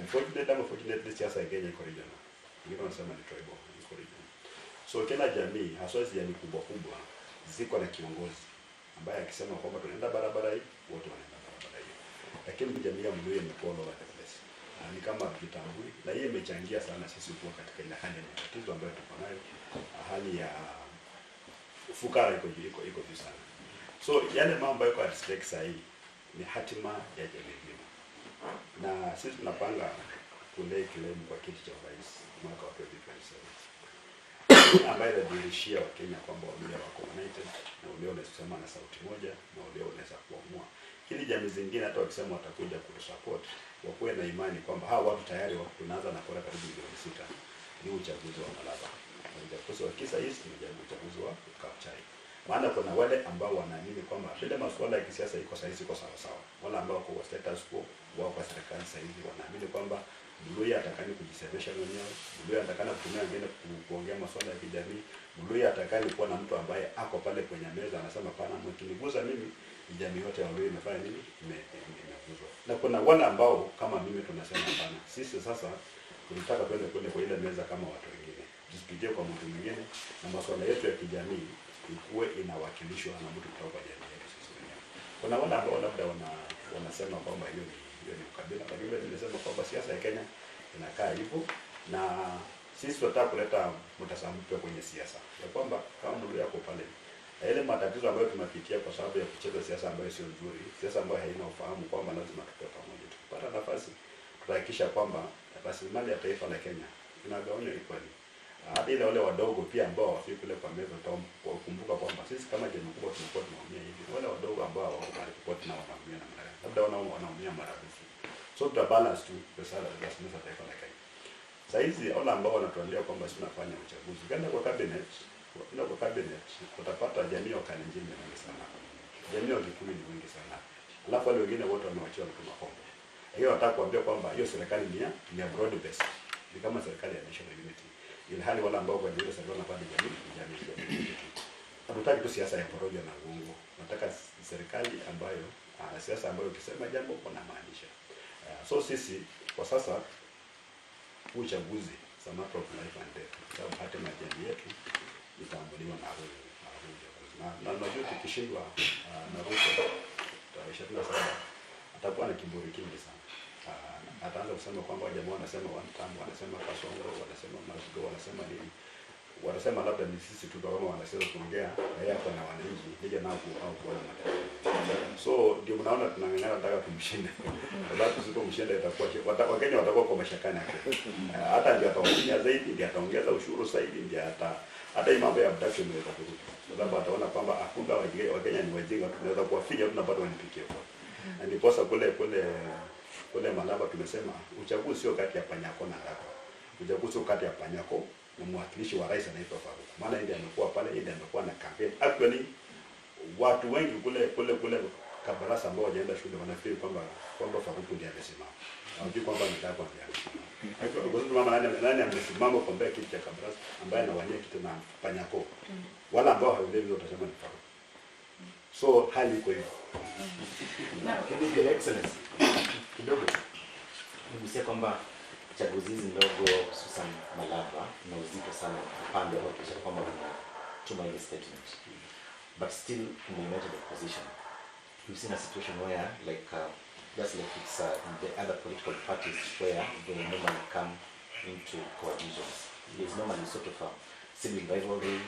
Unfortunately siasa ya Kenya iko regional. Wengine wanasema ni tribal, iko regional. So kila jamii, haswa hizi jamii kubwa kubwa, ziko na kiongozi ambaye akisema kwamba tunaenda barabara hii, wote wanaenda barabara hiyo. Lakini jamii ya Mluhya imekuwa all over the place. Ni kama vitambui, na hii imechangia sana sisi kuwa katika ile hali ya matatizo ambayo tuko nayo, hali ya ufukara iko juu sana. So yale mambo yako at stake sasa hii ni hatima ya jamii nzima. Na sisi tunapanga kulei claim kwa kiti cha urais mwaka wa 2027. Ambaye inadhihirishia Wakenya kwamba Waluhya wako united, na Waluhya wanasema na sauti moja, na Waluhya wanaweza kuamua. Ili jamii zingine hata wakisema watakuja kusupport, wakuwe na imani kwamba hawa watu tayari tunaanza na kura karibu milioni 6 ni uchaguzi wa Malaba. Uchaguzi wa Kisa East ni uchaguzi wa Kapchai. Maana kuna wale ambao wanaamini kwamba shida masuala ya kisiasa iko sahihi, iko sawa sawa. Wale ambao kwa status quo wao kwa serikali sahihi wanaamini kwamba Mluhya atakani kujisemesha mwenyewe, Mluhya atakana kutumia wengine kuongea masuala ya kijamii, Mluhya atakani kuwa na mtu ambaye ako pale kwenye meza anasema pana mkiniguza mimi jamii yote ya Waluhya imefanya nini? Imeguzwa. Na kuna wale ambao kama mimi tunasema hapana. Sisi sasa tunataka twende kwa ile meza kama watu wengine. Tusipitie kwa mtu mwingine, na masuala yetu ya kijamii ikuwe inawakilishwa na mtu kutoka jamii yetu sisi wenyewe. Kuna wale ambao labda wanasema kwamba hiyo ni ukabila, lakini mimi nimesema kwamba siasa ya Kenya inakaa hivyo, na sisi tunataka kuleta mtazamo mpya kwenye siasa. Ya kwamba kama Mluhya yako pale, ile matatizo ambayo tumepitia kwa sababu ya kucheza siasa ambayo sio nzuri, siasa ambayo haina ufahamu kwamba lazima tukae pamoja. Tukipata nafasi tutahakikisha kwamba rasilimali ya taifa la Kenya inagawanywa equally. Hadi ile wale wadogo pia ambao wafiki kule kwa meza kumbuka kwamba sisi kama jamii kubwa tunakuwa tunaumia hivi. Wale wadogo ambao wako pale kwa tunao wanaumia na mara. Labda wanaumia mara mbili. So tuta balance tu pesa la rasilimali ya taifa la Kenya. Sasa hizi wale ambao wanatuambia kwamba sisi tunafanya uchaguzi, kwenda kwa cabinet, utapata jamii ya Kalenjin ni wengi sana. Jamii ya Kikuyu ni wengi sana. Alafu wale wengine wote wamewachiwa mtu makombo. Hiyo nataka kuambia kwamba hiyo serikali ni ya broad based. Ni kama serikali ya national unity. Ilhali wala ambao kwa juu serikali wanapanda jamii. Hatutaki tu siasa ya porojo na uongo. Nataka serikali ambayo siasa ambayo ukisema jambo kuna maanisha. So sisi kwa sasa uchaguzi sama matter of life and death. Sababu hata jamii yetu itaambuliwa na huyo uchaguzi. Na najua tukishindwa na Ruto tarehe 27 atakuwa na kiburi kingi sana. Ataanza kusema kwamba jamaa wanasema one time, wanasema Kasongo, wanasema Masigo, wanasema nini, wanasema labda ni sisi tu kama wanasema kuongea na yeye hapa na wananchi nije nao au kuona matatizo. So ndio mnaona tunang'ang'ana nataka kumshinda. Sababu tusipomshinda itakuwa Wakenya watakuwa kwa mashakani yake. Hata ndio ataongeza zaidi, ndio ataongeza ushuru zaidi, ndio hata hii mambo ya abduction ndio itakuwa. Sababu ataona kwamba hakuna Wakenya ni wajinga, tunaweza kuwafinya tunapata wanipikie kwa. Na ndiposa kule Malaba tumesema uchaguzi sio kati ya Panyako na Araka. Uchaguzi sio kati ya Panyako na mwakilishi wa rais anaitwa Faruk. Maana ndiye amekuwa pale, ndiye amekuwa na campaign. Actually watu wengi kule Kabarasa ambao wajaenda shule wanafikiri kwamba Faruk ndiye amesimama. Hawajui kwamba ni Dako ndiye amesimama. Kwa sababu mama nani amesimama kwa kiti cha Kabarasa ambaye anawania kiti na Panyako. Wala ambao hawelewi watasema ni Faruk. So hali iko hivyo. Na Your Excellency kidogo nimegusia kwamba chaguzi hizi ndogo hususan Malaba na uzito sana upande wa kuhakikisha kwamba tunatuma ile statement, but still in the united opposition we've seen a situation where just like it's in the other political parties where they normally come into coalitions. There's normally sort of a civil rivalry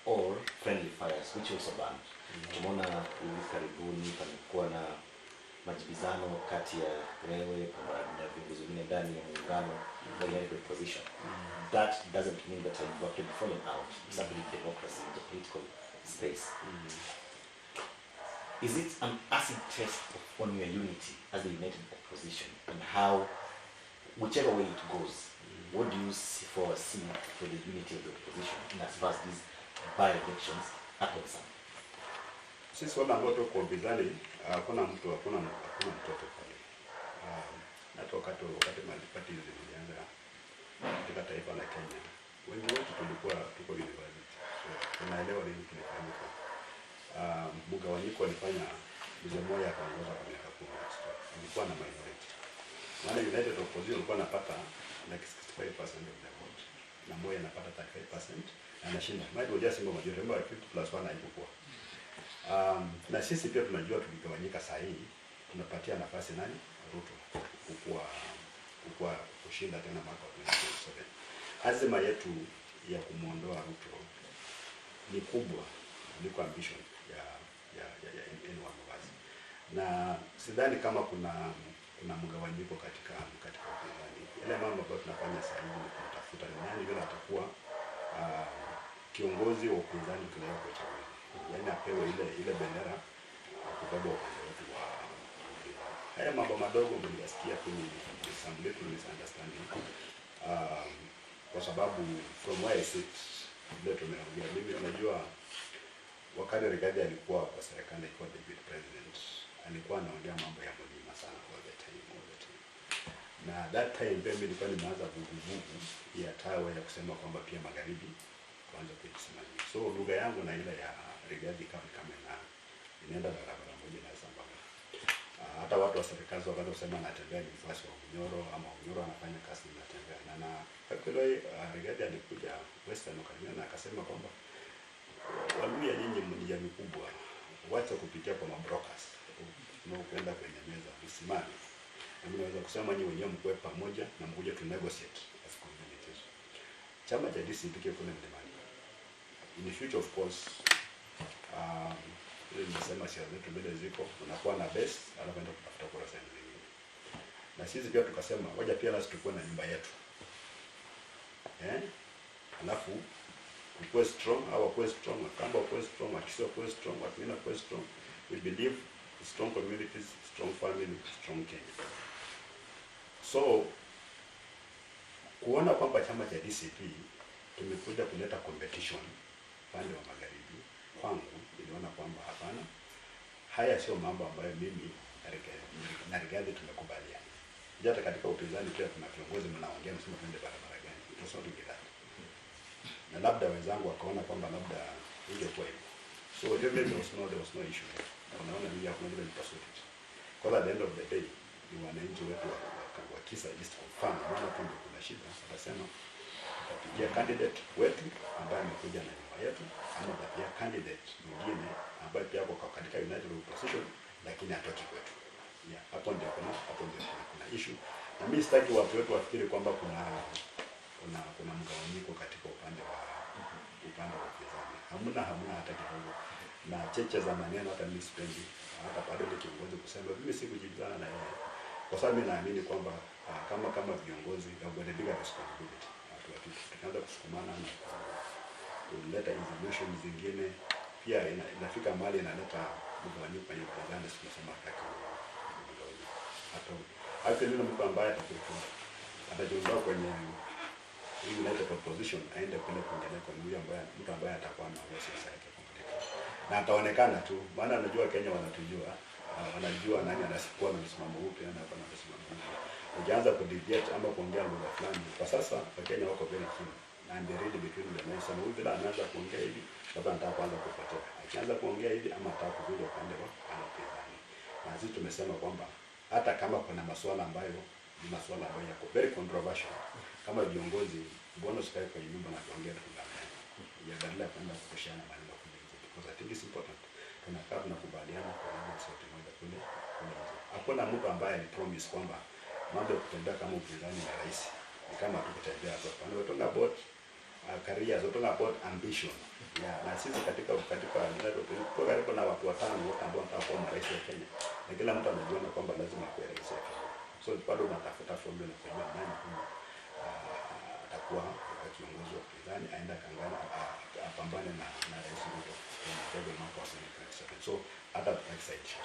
or friendly fires which also banned. Tumeona hivi karibuni palikuwa na majibizano kati ya wewe na viongozi wengine ndani ya muungano wa united opposition. That doesn't mean that you've actually fallen out. It's actually democracy in the political space. Is it an acid test on your unity as a united opposition, and how, whichever way it goes, what do you foresee for the unity of the opposition as far as these by-elections are concerned? Sisi wala ambao tuko bizali, hakuna mtoto pale. Hata wakati malipati zilianza katika taifa la Kenya, wengi wetu tuko university. So tunaelewa nini kinafanyika. Mgawanyiko alifanya mzee mmoja akaongoza kwa miaka 10. Alikuwa na minority. Maana United Opposition walikuwa wanapata like 65% of the vote. Na Moi anapata 35% na anashinda. Maana ndio simple majority, remember 50+1 haikuwa. Na sisi pia tunajua tukigawanyika sahihi tunapatia nafasi nani? Ruto kukua kushinda tena mwaka wa 2027. Azima yetu ya kumuondoa Ruto ni kubwa kuliko ambition ya anyone of us. Na sidhani kama kuna mgawanyiko katika upinzani. Ile mambo ambayo tunafanya sasa hivi ni kutafuta ni nani yule atakuwa kiongozi wa upinzani tunayokuwa uchaguzi. Yaani apewe ile bendera kubeba upande wetu wa upinzani. Haya mambo madogo mliyasikia kwenye some little misunderstanding. Kwa sababu from where I sit leo tumeongea, mimi unajua wakati Rigathi alikuwa kwa serikali alikuwa deputy president, alikuwa anaongea mambo ya mlima sana all the time. Na that time mimi nilikuwa nimeanza vuguvugu ya tawe ya kusema kwamba pia magharibi kuanza kujisimamia. So lugha yangu na ile ya Rigathi kama inaenda barabara moja na sambamba. Hata watu wa serikali wakaanza kusema anatembea ni mfuasi wa Munyoro ama Munyoro anafanya kazi anatembea. Na actually Rigathi alikuja Western Ukariani na akasema kwamba Waluhya nyinyi ni jamii kubwa, wacha kupitia kwa mabrokers na kwenda kwenye meza usimame. Na mnaweza kusema nyinyi wenyewe mkoe pamoja na mkuje tu negotiate as communities. Chama cha DCP kiko kule mlimani. In the future of course ile nimesema siasa zetu mbele ziko unakuwa na base alafu enda kutafuta kura sehemu nyingine. Na sisi pia tukasema wacha pia nasi tukue na nyumba yetu. Alafu ukue strong au ukue strong, kama ukue strong, akisio ukue strong, watuina ukue strong. We believe strong communities, strong family, strong Kenya. So kuona kwamba chama cha DCP tumekuja kuleta competition pande wa magharibi, kwangu niliona kwamba hapana, haya sio mambo ambayo mimi na Rigathi tumekubaliana. Hata katika upinzani pia kuna viongozi mnaongea msema twende barabara gani, tusome kidati. Na labda wenzangu wakaona kwamba labda ingekuwa hivyo. So there was no issue. Unaona mimi hakuna vile nipasute. Kwa at the end of the day ni wananchi wetu wa Kisa East confirm maana kwamba kuna shida. Watasema tutapigia candidate wetu ambaye amekuja na nyumba yetu ama tutapigia candidate mwingine ambaye pia ako katika United Opposition lakini hatoki kwetu. Yeah, hapo ndio kuna issue. Na mimi sitaki watu wetu wafikiri kwamba kuna mgawanyiko katika upande wa upinzani. Hamna hata kidogo. Na cheche za maneno hata mimi sipendi. Hata bado ni kiongozi kusema mimi sikujibizana na yeye. Kwa sababu mimi naamini kwamba kama viongozi they have bigger responsibility. Tukianza kusukumana na kuleta information zingine pia inafika mahali inaleta mgawanyiko kwenye upinzani, tunasema hataki mgawanyiko. Hata yule mtu ambaye atajiondoa kwenye United Opposition aende kule kwingine kwa mtu ambaye atakuwa na siasa yake kompletely. Na ataonekana tu, maana anajua Kenya wanatujua, wanajua nani anasikuwa na msimamo upi na hapa na msimamo upi. Ukianza kudeviate ama kuongea lugha fulani, kwa sasa Wakenya wako very keen and they read between the lines. Sema huyu bila anaanza kuongea hivi, labda anataka kuanza kupotea. Akianza kuongea hivi ama anataka kurudi upande wa upinzani. Na sisi tumesema kwamba hata kama kuna masuala ambayo ni masuala ambayo yako very controversial, kama viongozi mbona usikae kwenye nyumba na kuongea tukubaliane. Ya badala kwenda kushana maneno kule nje, because I think it's important. Tunakaa tunakubaliana kwa mambo sote moja kule. Hakuna mtu ambaye ni promise kwamba mambo ya kutembea kama upinzani na rais ni kama tu kutembea hapo. We're talking about careers, we're talking about ambition. Yeah, na sisi katika kwa karibu na watu watano wote ambao wanataka kuwa rais wa Kenya. Na kila mtu anajiona kwamba lazima kuwa rais wa Kenya. So bado tunatafuta formula na kujua nani atakuwa kiongozi wa upinzani aenda kangana apambane na rais Ruto kwa mwaka wa 2027. So hata excited.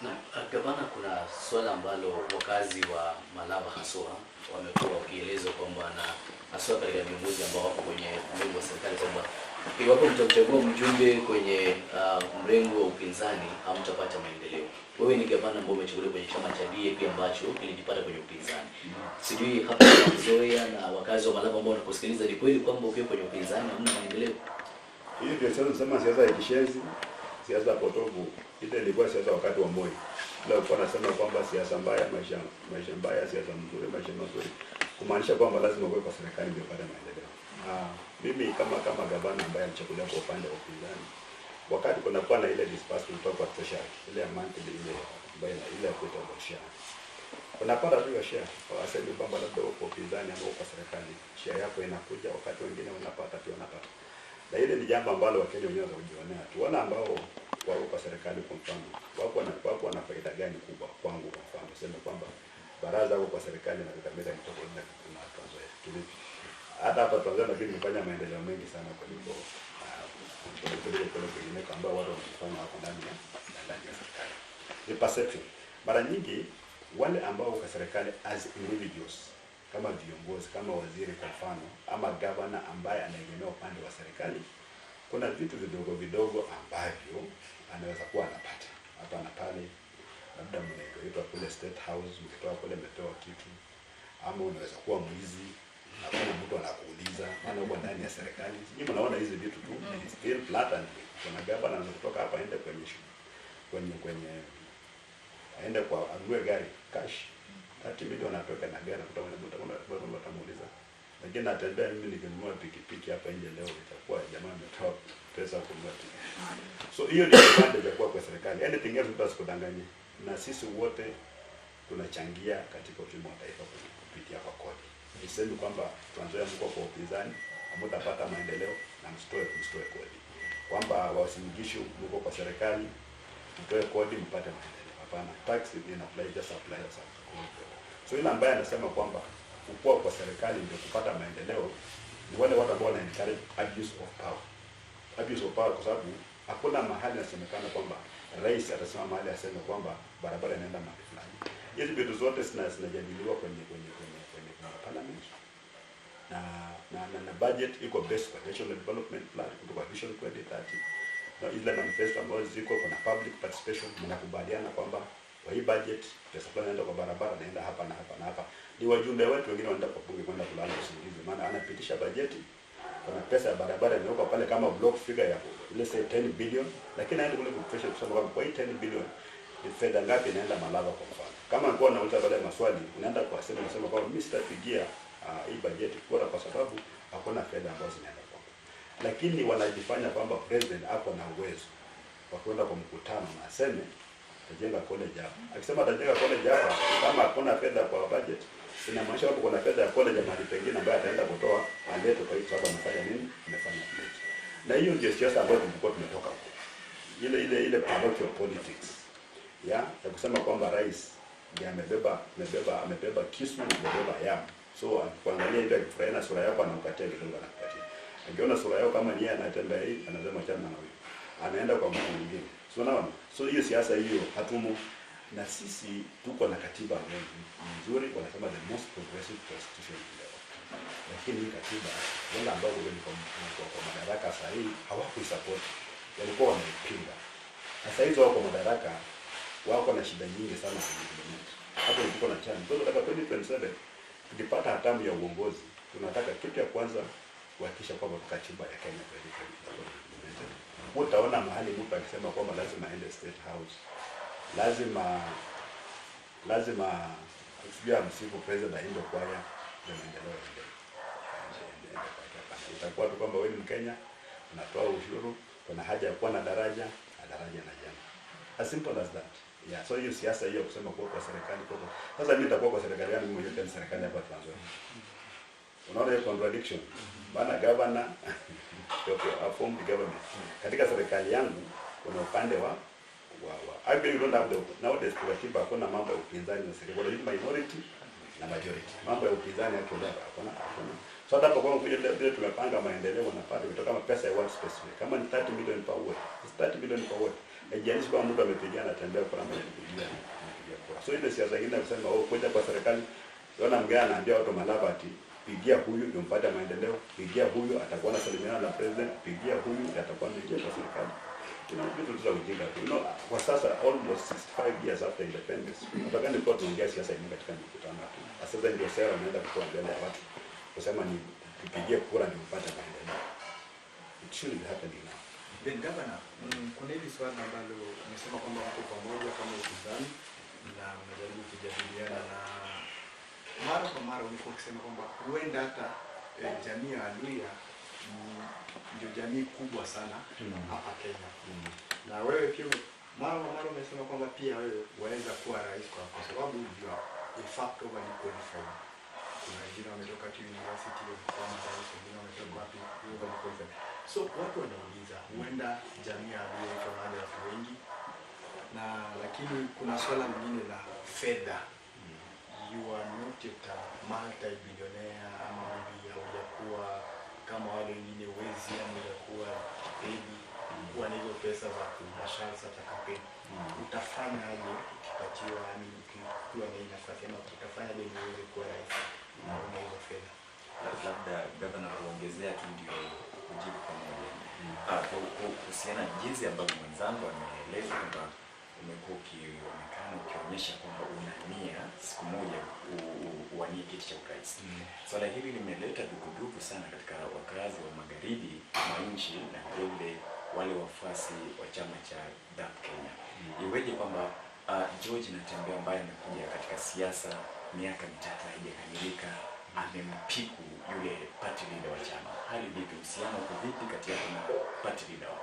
Na gavana, kuna swala ambalo wakazi wa Malava haswa wamekuwa wakieleza kwamba na haswa katika viongozi ambao wako kwenye mrengo wa serikali kwamba iwapo mtamchagua mjumbe kwenye mrengo wa upinzani hamtapata maendeleo. Wewe ni gavana ambaye umechaguliwa kwenye chama cha DAP ambacho kilijipata kwenye upinzani. Sijui hapa Zoea na wakazi wa Malava ambao wanakusikiliza, ni kweli kwamba ukiwa kwenye upinzani hamna maendeleo? Hiyo ndio sasa siasa ya kishenzi. siasa potovu ile ilikuwa siasa wakati wa Moi. Leo kwa nasema kwamba siasa mbaya, maisha mbaya, siasa mzuri, maisha mazuri. Kumaanisha kwamba lazima uwe kwa serikali ndio upate maendeleo. Mimi kama gavana ambaye alichaguliwa kwa upande wa upinzani, wakati kuna kuwa na ile disbursement kutoka kwa treasury, ile amount ile ambayo ile ya kuita share. Unapata tu hiyo share. Waseme kwamba labda uko upinzani ama uko serikali, share yako inakuja, wakati wengine wanapata pia wanapata. Na ile ni jambo ambalo Wakenya wenyewe wanajionea tu. Wala ambao wako kwa serikali kwa mfano, wako na faida gani kubwa kwangu kwa mfano. Sema kwamba baraza wako kwa serikali na Kakamega ni tofauti na Tanzania. Kivipi? Hata hapa Tanzania lakini nimefanya maendeleo mengi sana kuliko kwingine ambao watu wanafanya hapo ndani ya serikali. Ni perception. Mara nyingi wale ambao kwa serikali as individuals, kama viongozi, kama waziri kwa mfano, ama governor ambaye anaegemea upande wa serikali, kuna vitu vidogo vidogo ambavyo anaweza kuwa anapata hapa na pale. Labda mnaitwa kule State House, mkitoa kule mmepewa kitu, ama unaweza kuwa mwizi na kuna mtu anakuuliza maana uko ndani ya serikali. Nyinyi mnaona hizi vitu tu ni still blatant. Kuna governor anaweza kutoka hapa aende kwenye aende kwa anunue gari cash 30 milioni atoke na gari kutoka mtu atamuuliza. Lakini natembea mimi nikinunua pikipiki hapa nje leo itakuwa jamaa ametoa pesa kununua tiketi. So hiyo ni advantage ya kuwa kwa serikali. Anything else mtu asikudanganye. Na sisi wote tunachangia katika uchumi wa taifa kupitia kwa kodi. Niseme kwamba tuanzoea mko kwa upinzani, hamtapata maendeleo na msitoe kodi. Kwamba wasingisho mko kwa serikali, mtoe kodi mpate maendeleo. Hapana, tax ina apply just apply as so ile ambaye anasema kwamba kukua kwa serikali ndio kupata maendeleo ni wale watu ambao wana encourage abuse of power. Abuse of power kwa sababu hakuna mahali inasemekana kwamba rais atasema mahali aseme kwamba barabara inaenda mahali fulani. Hizi vitu zote zinajadiliwa kwenye parliament. Na budget iko based kwa national development plan kutoka vision 2030. Na ile manifesto ambayo ziko kuna public participation, mnakubaliana kwamba kwa hii budget pesa fulani inaenda kwa barabara, naenda hapa na hapa na hapa. Ni wajumbe wetu wengine wanaenda kwa bunge kwenda kulala usingizi, maana anapitisha bajeti, kuna pesa ya barabara imewekwa pale kama block figure ya let's say 10 billion, lakini hapo kule kupressure kusema kwamba kwa hii 10 billion ni fedha ngapi inaenda Malava kwa mfano. Kama angekuwa anauliza baada ya maswali, unaenda kwa sema unasema kwamba mimi sitapigia hii bajeti kwa sababu hakuna fedha ambazo zinaenda kwa. Lakini wanajifanya kwamba president ako na uwezo wa kwenda kwa mkutano na aseme tajenga college hapa. Akisema tajenga college hapa, kama hakuna fedha kwa budget, inamaanisha kwamba kuna fedha ya college mahali pengine ambayo ataenda kutoa alete kwa hiyo sababu anafanya nini? Amefanya pledge. Na hiyo ndio siasa ambayo tulikuwa tumetoka huko. Ile parochial politics. Ya kusema kwamba rais ndiye amebeba kisu, amebeba yam. So kuangalia ile kufurahia sura yako anamkatia kidogo anakupatia. Angeona sura yako kama ni yeye anatembea hivi, anasema chana na huyo. Anaenda kwa mtu mwingine. So naona, so hiyo siasa hiyo hatumo, na sisi tuko na katiba nzuri, wanasema the most progressive constitution in the world. Lakini hii katiba wale ambao kwa madaraka sasa hivi hawakuisupport, walikuwa wanaipinga. Sasa hizo wako madaraka, wako na shida nyingi sana kwa implement. Hapo tuko na chance. Kwa sababu 2027 tukipata hatamu ya uongozi, tunataka kitu ya kwanza kuhakikisha kwamba katiba ya Kenya implemented. Utaona mahali mtu akisema kwamba lazima aende State House, lazima sijua msifu president aende kwa ya maendeleo ya itakuwa tu kwamba wewe ni Mkenya unatoa ushuru, kuna haja ya kuwa na daraja na jana. As simple as that. Yeah, so hiyo siasa hiyo kusema kwa serikali kwa. Sasa mimi nitakuwa kwa serikali yangu mwenyewe ni serikali hapa Tanzania. Unaona hiyo contradiction? Bana governor a form the government. Katika serikali yangu kuna upande wa I believe don't have the nowadays katiba kuna mambo ya upinzani na serikali, ni minority na majority. Mambo ya upinzani hakuna. So hata kwa kuja vile tumepanga maendeleo na pale kutoka kama pesa ya one specific. Kama ni 30 million per ward. It's 30 million per ward. Haijalishi kama mtu amepigana tembea kwa mambo ya kupigia kura. So ile siasa nyingine kusema kuja kwa serikali, unaona mgeni anaambia watu Malava ati pigia huyu ndio mpate maendeleo, pigia huyu atakuwa na salimiana na president, pigia huyu atakuwa ndiye kwa serikali. Vitu za ujinga tu. Kwa sasa almost 65 years after independence, nataka ndio tunaongea siasa hii katika mkutano tu. Sasa ndio sera inaenda kutoa mbele ya watu kusema ni tupigie kura ndio mpate maendeleo. It should be happening now. Then Governor, kuna hili swala ambalo umesema kwamba mko pamoja kama upinzani na mnajaribu kujadiliana, na mara kwa mara umekuwa ukisema kwamba huenda hata jamii ya Waluhya ndio jamii kubwa sana hapa Kenya. Na wewe pia mara kwa mara umesema kwamba pia wewe waweza kuwa rais kwa sababu you are in fact overly qualified. Kuna wengine wametoka tu university kama rais, wengine wametoka wapi overly qualified. So watu wanauliza huenda jamii ya Waluhya iko mahali watu wengi, na lakini kuna swala lingine la fedha. You are not yet a multi-billionaire, ama maybe haujakuwa kama wale wengine wezi, ama hujakuwa baby kuwa na hizo pesa za kumasharti za kampeni. Utafanya aje ukipatiwa, yani ukiwa na hii nafasi, ama utafanya aje uweze kuwa rais na una hizo fedha? Labda Governor kuongezea tu ndio kujibu pamoja. Kuhusiana na jinsi ambavyo mwenzangu ameeleza kwamba umekuwa ukionekana ukionyesha kwamba una nia siku moja uwanie kiti cha urais. Swala hili limeleta dukuduku sana katika wakazi wa magharibi mwa nchi na vile wale wafuasi wa chama cha DAP Kenya. Iweje kwamba George Natembeya ambaye amekuja katika siasa miaka 3 haijakamilika amempiku yule party leader wa chama? Hali vipi, uhusiano uko vipi kati yake na party leader?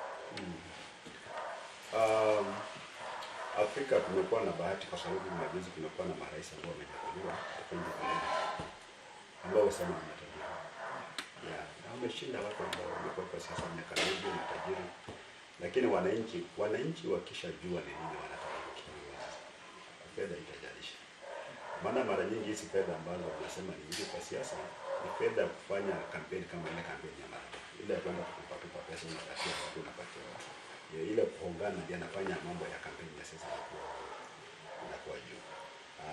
Afrika kumekuwa na bahati kwa sababu majuzi kumekuwa na marais ambao wamechaguliwa kwenye bunge ambao sana wanatajiri. Na wameshinda watu ambao wamekuwa kwa siasa miaka mingi na tajiri. Lakini wananchi wakishajua ni nini wanataka kukiwa, fedha itajalisha. Maana mara nyingi hizi fedha ambazo wanasema ni nyingi kwa siasa ni fedha ya kufanya kampeni, kama ile kampeni ya mara ile ya kwenda kupatia pesa unapatia watu, unapatia watu. Ile kuongana ndio anafanya mambo ya kampeni ya siasa inakuwa juu.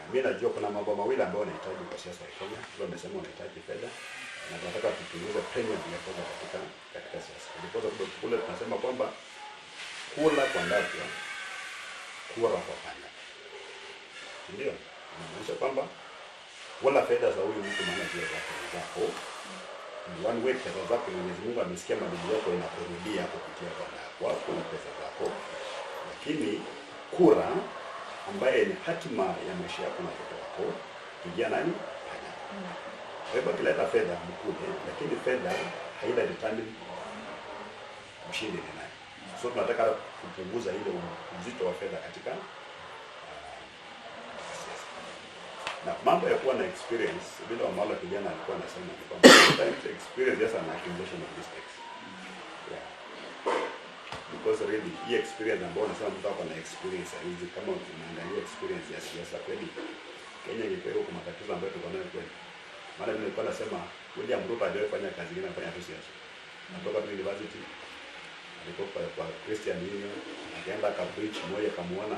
Mimi najua kuna mambo mawili ambayo wanahitaji kwa siasa ya Kenya. Wao wamesema wanahitaji fedha na tunataka tupunguze premium ya fedha katika siasa. Ndipo kule tunasema kwamba kula kwa ndavyo, kura kwa panya. Ndio inamaanisha kwamba wala fedha za huyu mtu maana pia zako ni one way, pesa zako Mwenyezi Mungu amesikia madini yako inakurudia kupitia kwako na pesa zako. Lakini kura ambaye ni hatima ya maisha yako na watoto wako kijia nani? Panya. Kwa hivyo kileta fedha mkule, lakini fedha haina determine mshindi ni nani. So tunataka kupunguza ile uzito wa fedha katika na mambo ya kuwa na experience. Bila Wamala kijana alikuwa anasema ni kwamba sometimes experience is an accumulation of mistakes. Yeah. Because really hii experience ambayo unasema mtu ako na experience hizi, kama unaangalia experience ya siasa kweli Kenya ni kweli kwa matatizo ambayo tuko nayo kweli. Maana mimi nilikuwa nasema William Ruto aliwahi fanya kazi nyingine, anafanya tu siasa. Anatoka tu university, alikuwa kwa Christian Union, akaenda akapreach, moja kamuona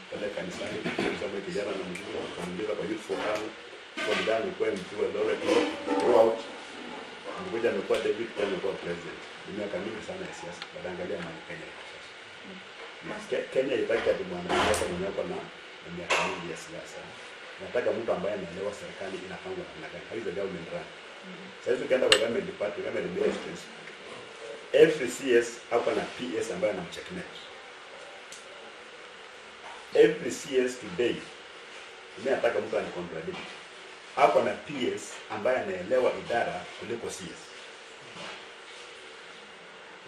pale kanisani, kusema kijana na mzee akamuingiza kwa youth forum, kwa ndani kwa mtu wa Lord throughout. Ngoja amekuwa David tena amekuwa president. Ni miaka mingi sana ya siasa. Baadaangalia mali Kenya sasa. Kenya itaki ati mwanasiasa mwenye ako na miaka mingi ya siasa. Nataka mtu ambaye anaelewa serikali inapangwa namna gani. How is the government run? Sasa ukienda kwa government department, kama ni ministries, every CS hapa na PS ambaye anamcheckmate. Every CS today, mimi nataka mtu anicontradict. Hapa na PS ambaye anaelewa idara kuliko CS.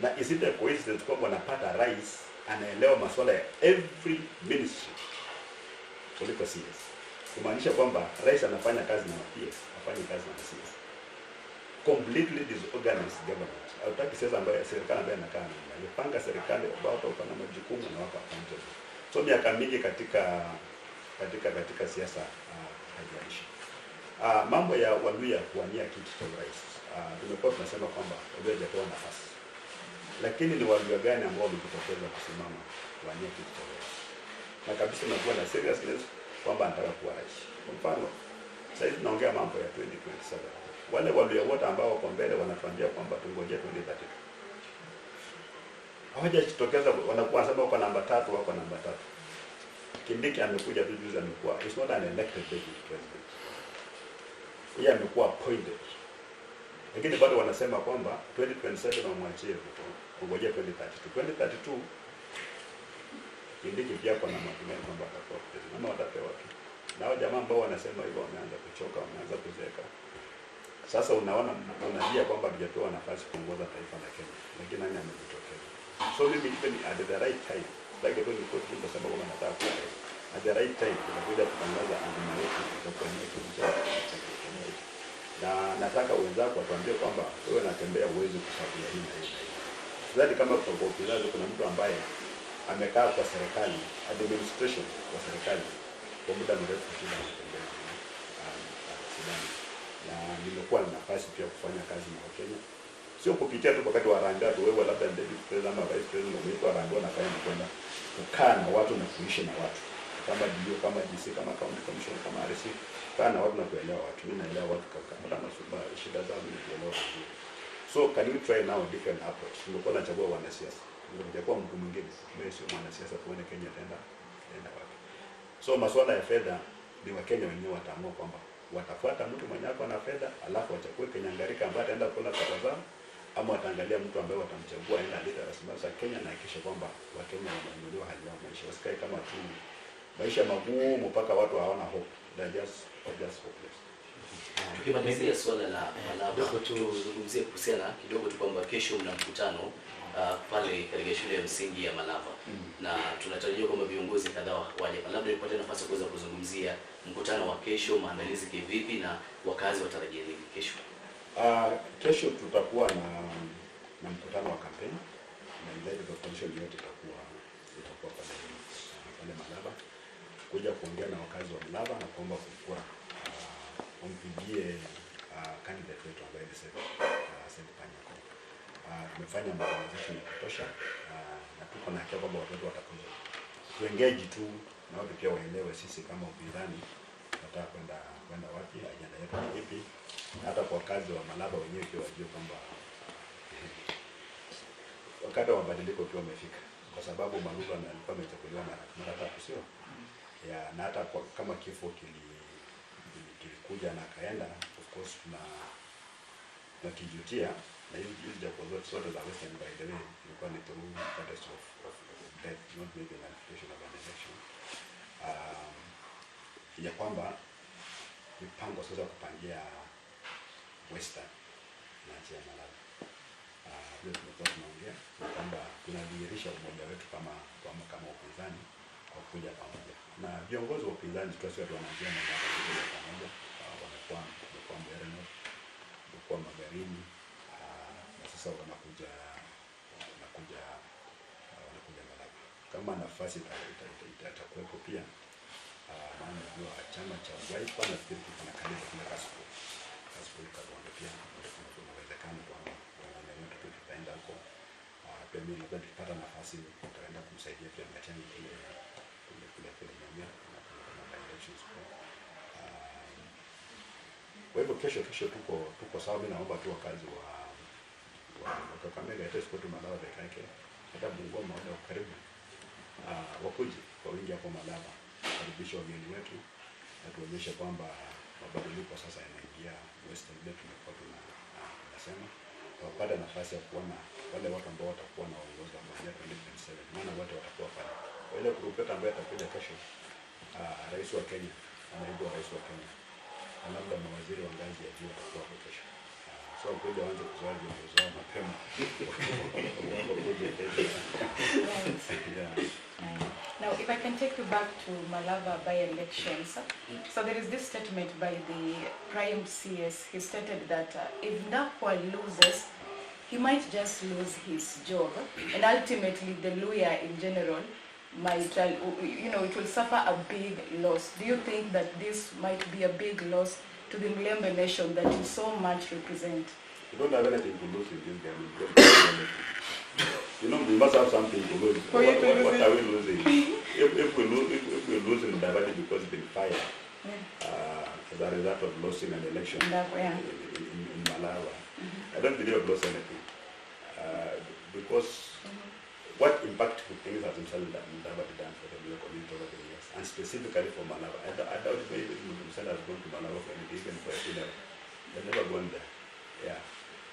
Na is it a coincidence kwamba wanapata rais anaelewa masuala ya every ministry kuliko CS? Kumaanisha kwamba rais anafanya kazi na PS, afanye kazi na CS. Completely disorganized government. Hautaki siasa ambayo serikali ambayo inakaa na inapanga serikali watu wako na majukumu na wako accountable. So miaka mingi katika siasa haijaishi. Mambo ya Waluhya kuwania kiti cha urais. Tumekuwa tunasema kwamba Waluhya hajapewa nafasi. Lakini ni Waluhya gani ambao wamejitokeza kusimama kuwania kiti cha urais? Na kabisa tunakuwa na seriousness kwamba anataka kuwa rais. Kwa mfano, sasa hivi tunaongea mambo ya 2027. Wale Waluhya wote ambao wako mbele wanatuambia kwamba tungoje 2030. Hawajajitokeza, wanakuwa wanasema wako namba 3, wako namba 3. Kindiki amekuja tu juzi, amekuwa is not an elected president. Yeye amekuwa appointed. Lakini bado wanasema kwamba 2027 wamwachie Ruto. kungojea 2032 Kindiki pia kwa na matumaini kwamba atakuwa president ama watapewa tu. Na hao jamaa ambao wanasema hivyo wameanza kuchoka, wameanza kuzeeka. Sasa unaona unajua kwamba hajatoa nafasi kuongoza taifa la Kenya, lakini nani amejitokeza? So mimi even at the right time, like when you put kwa sababu wanataka kwa at the right time tunakuja kutangaza azima yetu itakuwa ni kuja. Na nataka wenzako watuambie kwamba wewe unatembea uweze kusaidia hii na hii. Sidhani kama kwa upinzani kuna mtu ambaye amekaa kwa serikali, administration kwa serikali kwa muda mrefu kushinda kutembea Sudani. Na nimekuwa na nafasi pia kufanya kazi na Wakenya. Sio kupitia tu wakati wa Rwanda tu, wewe labda deputy president ama vice president umeitwa Rwanda na kaya kwenda kukaa na watu na kuishi na watu. Kama DO, kama DC, kama county commission, kama RC, kaa na watu na kuelewa watu. Mimi naelewa watu kama masuala shida zao ni kuelewa. So can you try now a different approach? Nimekuwa nachagua wanasiasa. Nimekuwa mtu mwingine. Mimi sio mwanasiasa tuone Kenya tenda wapi. So masuala ya fedha ni Wakenya wenyewe wataamua kwamba watafuata mtu mwenye ako na fedha alafu wachague Kenya ngarika ambaye ataenda kula pesa zao, ama wataangalia mtu ambaye watamchagua aenda aleta rasilimali za Kenya na hakikisha kwamba Wakenya wanainuliwa hali yao maisha, wasikae kama tu maisha magumu mpaka watu hawana hope. They just hopeless. Tukimalizia swala la Malaba, tuzungumzie kuhusiana kidogo tu kwamba kesho mna mkutano pale katika shule ya msingi ya Malaba na tunatarajia kwamba viongozi kadhaa waje. Labda nipate nafasi kuweza kuzungumzia mkutano wa kesho, maandalizi kivipi na wakazi watarajia nini kesho? Kesho tutakuwa na mkutano wa kampeni na ile population yote itakuwa pale Malaba kuja kuongea na wakazi wa Malaba na kuomba kukua umpigie candidate wetu ambaye ni Said Panyako. Tumefanya mobilization ya kutosha na tuko na hakika kwamba watoto watakuja. Tuengage tu na watu pia waelewe sisi kama upinzani tunataka kwenda wapi, ajenda yetu ni ipi. Hata kwa kazi wa Malaba wenyewe pia wajue kwamba wakati wa mabadiliko pia umefika, kwa sababu Maluga alikuwa amechaguliwa mara tatu, sio? Na hata kama kifo kilikuja na kaenda, of course na kijutia na hizi japo zote za Western by the way ilikuwa ni through protest of death, not maybe an application of an election. Ya kwamba mipango sasa kupangia Western na njia Malaba. Leo tumekuwa tunaongea kwamba tunadhihirisha umoja wetu kama upinzani kwa kuja pamoja. Na viongozi wa upinzani tutasema tunaanzia na kuja pamoja. Wamekuwa Mbereno, wamekuwa Magarini, na sasa wanakuja Malaba. Kama nafasi itakuwepo pia, maana ndio chama cha Wiper na pia kuna kanisa kuna Kaspo Kabonde pia kuna uwezekano kwamba wanaweza tutaenda huko. Pia mimi labda nikipata nafasi nitaenda kumsaidia pia Matiang'i kule Nyamira na elections kwa. Kwa hivyo kesho tuko sawa. Mimi naomba tu wakazi wa Kakamega hata siku tu Malaba peke yake, hata Bungoma wale karibu wakuje kwa wingi hapo Malaba, karibisha wageni wetu na tuonyeshe kwamba mabadiliko sasa yanaingia Western Bay. Tumekuwa tunasema wapata nafasi ya kuona wale watu ambao watakuwa na uongozi wa mwaka 2027, maana wote watakuwa pale. Kwa ile group yetu ambayo itakuja kesho, rais wa Kenya, naibu wa rais wa Kenya, na labda mawaziri wa ngazi ya juu watakuwa hapo kesho. So kuja waanze kuzoea viongozi wao mapema. Now, if I can take you back to Malaba by-elections. So there is this statement by the Prime CS. He stated that if Ndakwa loses, he might just lose his job, and ultimately the Luhya in general might, it will suffer a big loss. Do you think that this might be a big loss to the Mlembe nation that you so much represent? You don't have anything to lose in this game. We must have something to lose. What are we losing? If we lose in Mudavadi because it's been fired as a result of losing an election in Malaba, I don't believe I've lost anything. Because what impact could things have Mudavadi done for the Luhya community over the years, and specifically for Malaba? I doubt maybe Musala has gone to Malaba for anything, even for a dinner. They've never gone there. Yeah.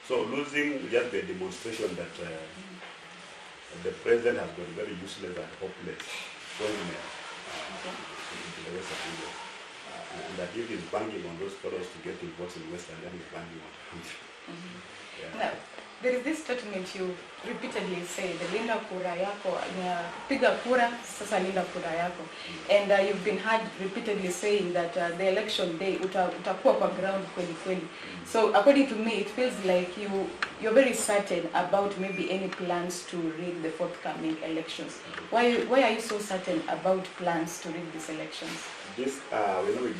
So losing will just be a demonstration that the president has got very useless and hopeless appointment into the Western region. And that if he's banging on those fellows to get involved in Western, then he's banging on the country. Yeah. Now, there is this statement you repeatedly say, the linda kura yako, piga kura, sasa linda kura yako. And you've been heard repeatedly saying that the election day, utakuwa kwa ground kweli kweli. So according to me, it feels like you're very certain about maybe any plans to rig the forthcoming elections. Why are you so certain about plans to rig these elections? This, when we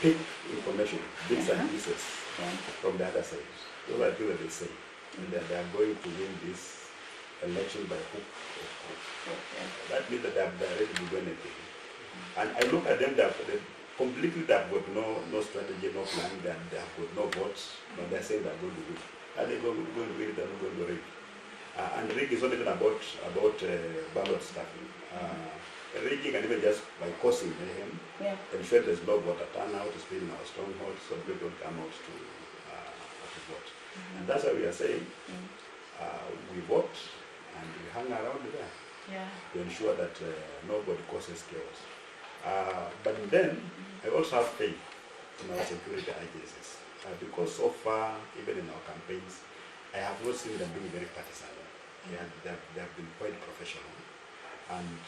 pick information, bits and pieces from the other side. Those are things that they say. And that they are going to win this election by hook or crook. That means that they have already begun anything. And I look at them, they have got no strategy, no plan, they have got no votes, but they're saying they're going to win. Are they going to win? They're not going to rig. And rig is not even about ballot stuffing. Rigging and even just by causing mayhem, ensure there's low voter turnout, especially in our strongholds, so people don't come out to vote. And that's why we are saying we vote and we hang around there to ensure that nobody causes chaos. But then I also have faith in our security agencies because so far, even in our campaigns, I have not seen them being very partisan. They have been quite professional. And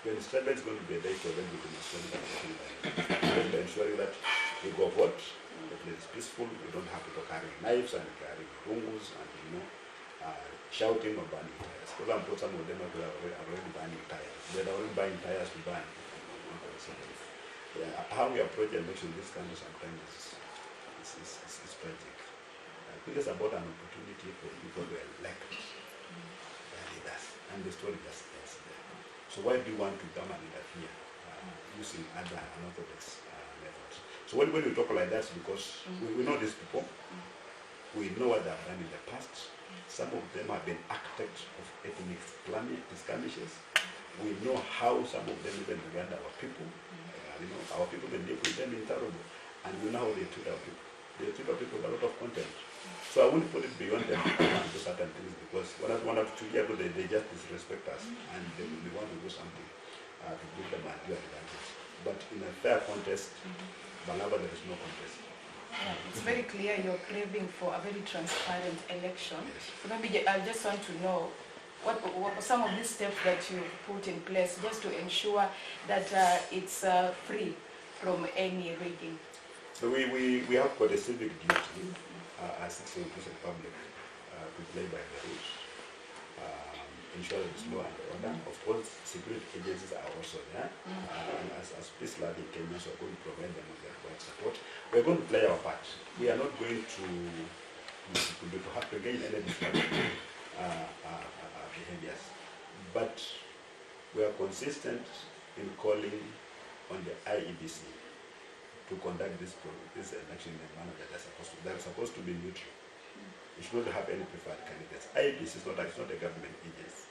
when the strategy is going to be a day for them, we demonstrate that ensuring that we go vote, the place is peaceful, we don't have people carrying knives and carrying rungus and shouting or burning tires. Because I'm told some of them are already burning tires. They're already buying tires to burn. How we approach election this kind of sometimes is tragic. I think it's about an opportunity for people to elect their leaders, and the story just ends there. So why do you want to come and interfere using other unorthodox methods? So when we talk like that, it's because we know these people, we know what they have done in the past. Some of them have been architects of ethnic skirmishes. We know how some of them even regard our people. Our people, they live with them in terrible. And we know how they treat our people. They treat our people with a lot of contempt. So I won't put it beyond them to do certain things because 1 or 2 years ago they just disrespect us and they want to do something to give them a due advantage. But in a fair contest, Malaba, there is no contest. It's very clear you're craving for a very transparent election. So maybe I just want to know what some of these steps that you put in place just to ensure that it's free from any rigging. So we have got a civic duty as citizens of the public to play by the rules, ensure there is law and order. Of course, security agencies are also there. And as peace lab in Kenya, so we're going to provide them with their required support. We're going to play our part. We are not going to have to gain any disruptive behaviors. But we are consistent in calling on the IEBC to conduct this election in a manner that they're supposed to be neutral. It should not have any preferred candidates. IEBC is not a government agency.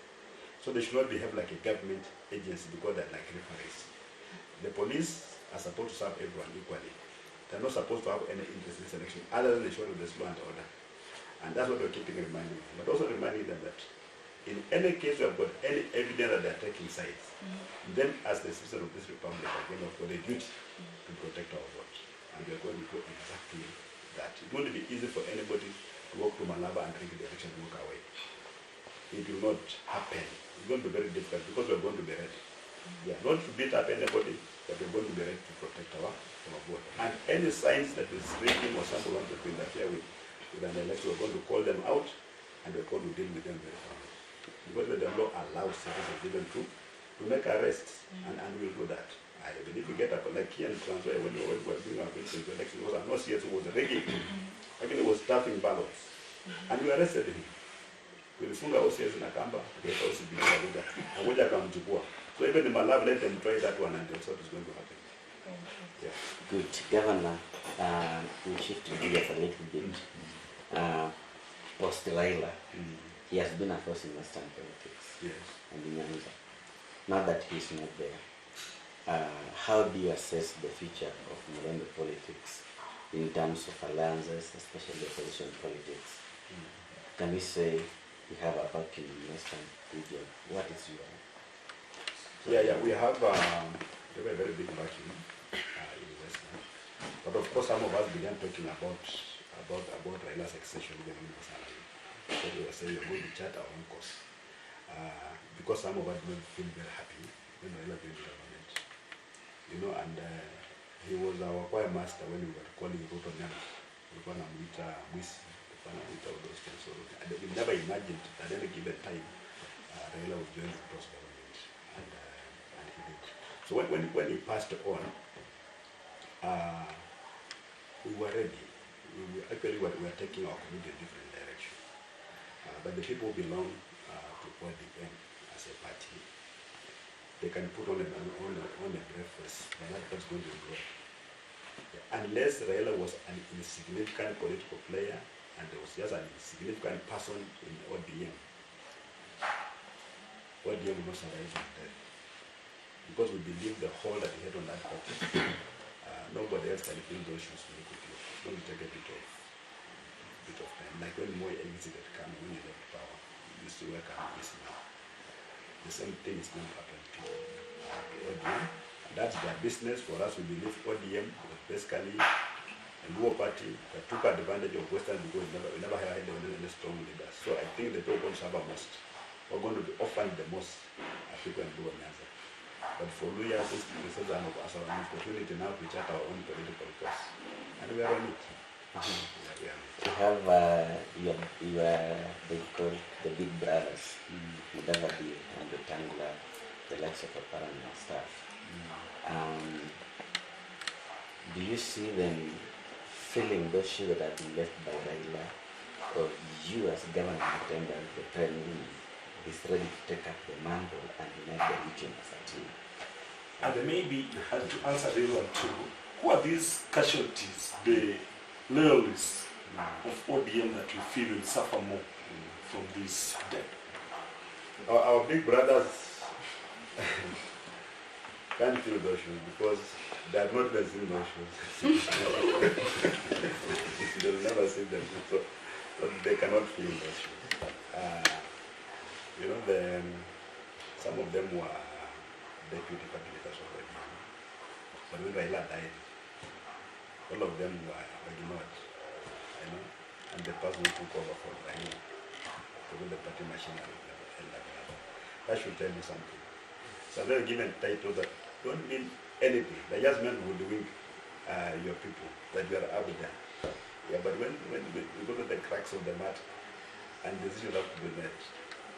So they should not behave like a government agency because they're like referees. The police are supposed to serve everyone equally. They're not supposed to have any interest in this election other than ensuring there's law and order. And that's what we're keeping reminding them. But also reminding them that in any case we have got any evidence that they're taking sides, then as the citizen of this republic, again, we've got a duty to protect our vote. And we are going to do exactly that. It won't be easy for anybody to walk to Malaba and rig the election and walk away. It will not happen. It's going to be very difficult because we're going to be ready. We are not to beat up anybody, but we're going to be ready to protect our vote. And any signs that is rigging or something want to interfere with an election, we're going to call them out and we're going to deal with them very firmly. Because the law allows citizens even to make arrests, and we'll do that. I believe we get up like here in Transfer when we were doing our election, it was an OCS who was rigging. Actually, it was stuffing ballots. And we arrested him. Tulifunga OCS na kamba, tukaita OCB na Buda. Amoja akamchukua. So even in Malawi, let them try that one and that's what is going to happen. Yeah. Good. Governor, we shift gears a little bit. Post Raila, he has been a force in Western politics. Yes. And in Nyanza. Now that he's not there, how do you assess the future of Murembe politics in terms of alliances, especially opposition politics? Can we say we have a backing in Western region. What is your... We have a very big backing in Western. But of course, some of us began talking about Raila's succession even when he was alive. So we were saying we're going to chart our own course. Because some of us don't feel very happy when Raila came to government. You know, and he was our choir master when we were calling Ruto Nyama. We were going to meet Mwisi, we were going to meet all those things. So we never imagined at any given time Raila would join Ruto's government. And he did. So when he passed on, we were ready. We were taking our community in a different direction. But the people who belong to ODM as a party, they can put on a breakfast, but that's going to grow. Unless Raila was an insignificant political player and there was just an insignificant person in ODM, ODM will not survive on death. Because we believe the hold that he had on that party, nobody else can fill those shoes very quickly. It's going to take a bit of time. Like when Moi exited Kanu, when he left power, you see where Kanu is now. The same thing is going to happen to ODM. And that's their business. For us, we believe ODM was basically a Luo party that took advantage of Western because we never had any strong leaders. So I think the two are going to suffer most. We're going to be often the most people in Luo Nyanza. But for Luya, this is an opportunity now to chart our own political course. And we are on it. You have they call the big brothers, Mudavadi and Wetangula, the likes of Aparana and stuff. Do you see them filling those shoes that have been left by Raila, or you as government attendant, the Prime Minister, is ready to take up the mantle and unite the region as a team? And maybe to answer the other two, who are these casualties, the loyalists of ODM that you feel will suffer more from this death? Our big brothers can't feel those shoes because they have not been seen those shoes. They will never see them, so they cannot feel those shoes. You know, some of them were deputy party leaders of ODM. But when Raila died, all of them were ignored, you know, and the person who took over for Raila, the party machinery. That should tell you something. So they're given titles that don't mean anything. They just meant woodwink your people, that you are up there. Yeah, but when we go to the cracks of the matter and decisions have to be made,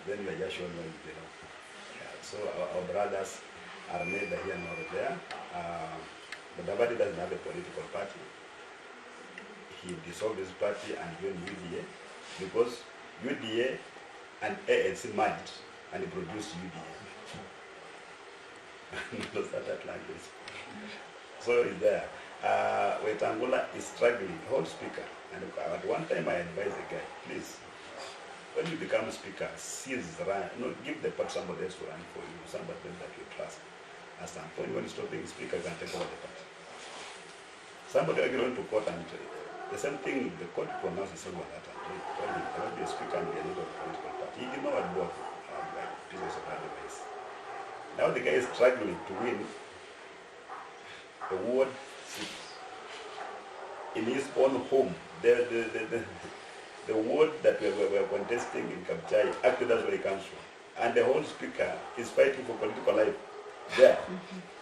then we are just showing where we belong. Yeah, so our brothers are neither here nor there. But Mudavadi doesn't have a political party. He dissolved his party and joined UDA because UDA and ANC merged and he produced UDA. That language. So he's there. Wetangula is struggling, hold speaker. And at one time I advised the guy, please, when you become a speaker, give the part somebody else to run for you, somebody that you trust. At some point when you stop being speaker, you can take over the party. Somebody going to court and the same thing the court pronounced is over that. He cannot be a speaker and be a leader of a political party. He did not want both pieces of advice. Now the guy is struggling to win the ward seat in his own home. The ward that we were contesting in Kapchai, actually that's where he comes from. And the whole speaker is fighting for political life there.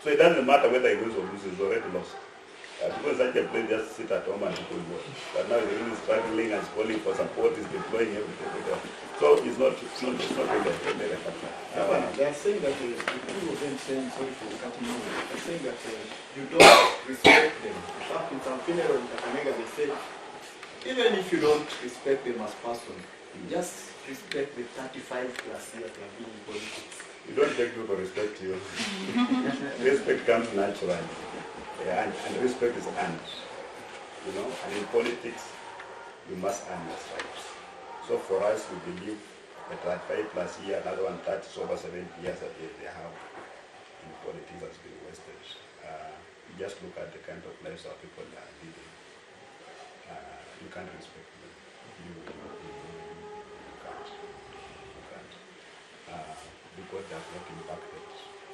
So it doesn't matter whether he wins or loses, he's already lost. Because such a place just sit at home and people work. But now he's really struggling and calling for support, he's deploying everything. So it's not really a factor. They are saying that the two of them saying, sorry for cutting you, they're saying that you don't respect them. In fact, in some funeral in Kakamega, they say, even if you don't respect them as person, just respect the 35 plus years they have been in politics. You don't take people to respect you. Respect comes naturally. Yeah, and respect is earned. You know, and in politics, you must earn your stripes. So for us, we believe that 5 plus years, another one 30, so over 70 years that they have in politics has been wasted. You just look at the kind of lives our people are leading. You can't respect them. You can't. because they have not impacted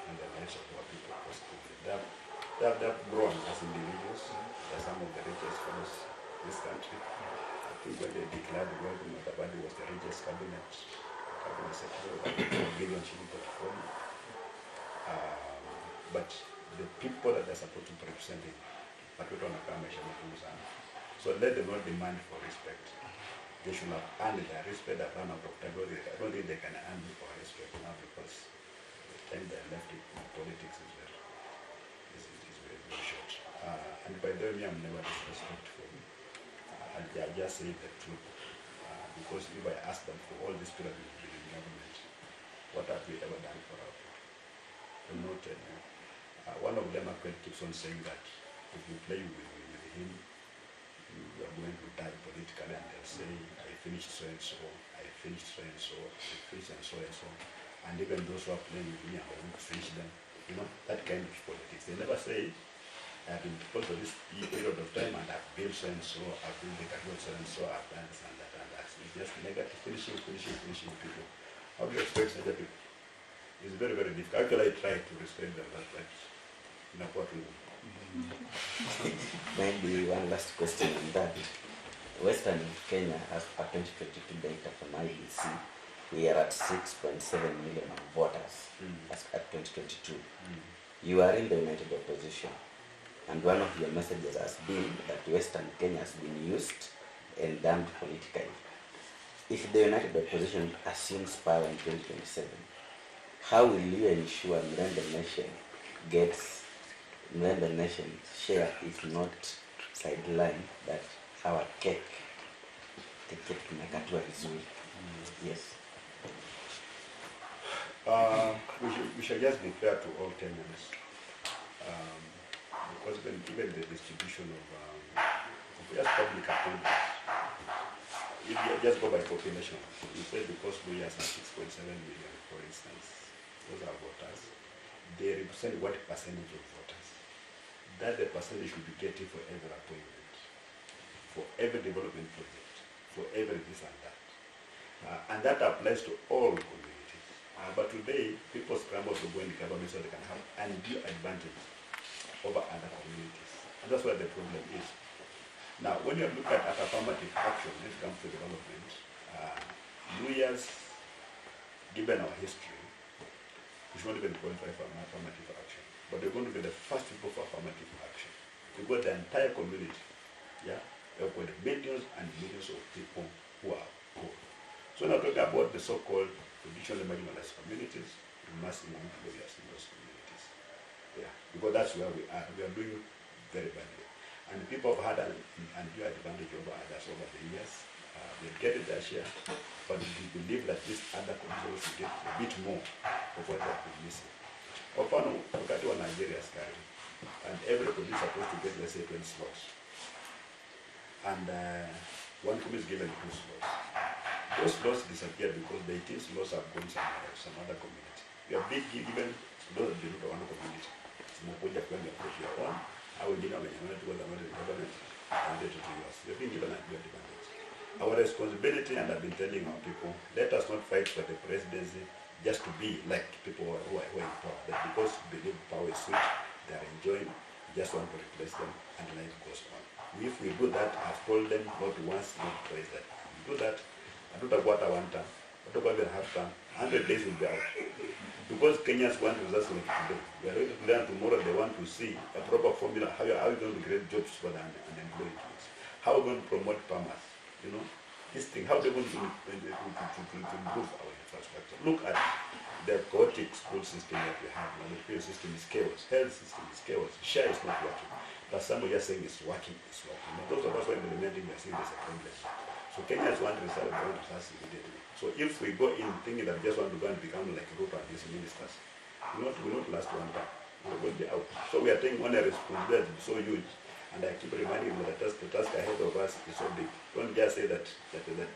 on the lives of our people positively. They have grown as individuals. They're some of the richest fellows in this country. I think when they declared the world, Mudavadi was the richest cabinet secretary of a billion shilling portfolio. But the people that are supposed to represent him, so let them not demand for respect. They should have earned their respect that run out of time. I don't think they can earn for respect now because the time they are left in politics is very short. And by the way, I'm never disrespectful. I just say the truth. Because if I ask them for all this period we've been in government, what have we ever done for our people? I'm not telling you. One of them actually keeps on saying that if you play with him, you are going to die politically, and they'll say, I finished so and so, I finished so and so, I finished and so and so. And even those who are playing with me, I'm going to finish them. You know, that kind of politics. They never say, I've been because of this period of time and I've built so and so, I've built the career so and so, I've done this and that and that. It's just negative, finishing people. How do you expect such a people? It's very, very difficult. Actually, I try to respect them, but you know what we do. Maybe one last question on that. Western Kenya, as per 2022 data from IBC, we are at 6.7 million voters as at 2022. You are in the United Opposition, and one of your messages has been that Western Kenya has been used and damned politically. If the United Opposition assumes power in 2027, how will you ensure Mrembe Nation's share is not sidelined, that our cake tumekatwa vizuri? Yes. We should just be fair to all Kenyans, because even the distribution of just public appointments, if you just go by population, you say because we are 6.7 million, for instance, those are voters, they represent what percentage of voters? That the percentage should be getting for every appointment, for every development project, for every this and that. And that applies to all communities. But today, people scramble to go in the government so they can have undue advantage over other communities. And that's where the problem is. Now, when you look at affirmative action when it comes to development, years, given our history, we should not even qualify for an affirmative action. But we're going to be the first people for affirmative action. We've got the entire community. Yeah? We've got millions and millions of people who are poor. So now talking about the so-called traditionally marginalized communities, we must include lawyers in those communities. Yeah, because that's where we are. We are doing very badly. And people have had an undue advantage over others over the years. They get their share, but we believe that these other communities will get a bit more of what they have been missing. Often, look at what Nigeria is carrying, and every community is supposed to get, let's say, 20 slots. And one community is given 2 slots. Those slots disappeared because the 18 slots have gone somewhere else, some other community. We have been given slots that belong to one community. Zinakuja kwenda approach your own, au wengine wamenyang'ana tu kwa the government and they to yours. We have been given a good advantage. Our responsibility, and I've been telling our people, let us not fight for the presidency just to be like people who are in power. That because they believe power is sweet, they are enjoying, just want to replace them, and life goes on. If we do that, I've told them not once, not twice, that we do that, I don't know what I want, I don't know what I have done, 100 days will be out. Because Kenyans want results like today. We are going to learn tomorrow, they want to see a proper formula, how are we going to create jobs for the unemployed kids? How are we going to promote farmers? You know, this thing, how are they going to improve our infrastructure? Look at the chaotic school system that we have. The education system is chaos, health system is chaos, share is not working. But some are just saying it's working, it's working. But those of us who are implementing, we are saying there's a problem. So Kenyans want to start going to us immediately. So if we go in thinking that we just want to go and become like Ruto and these ministers, we will not last one time. We will be out. So we are taking on a responsibility so huge. And I keep reminding you that the task ahead of us is so big. Don't just say that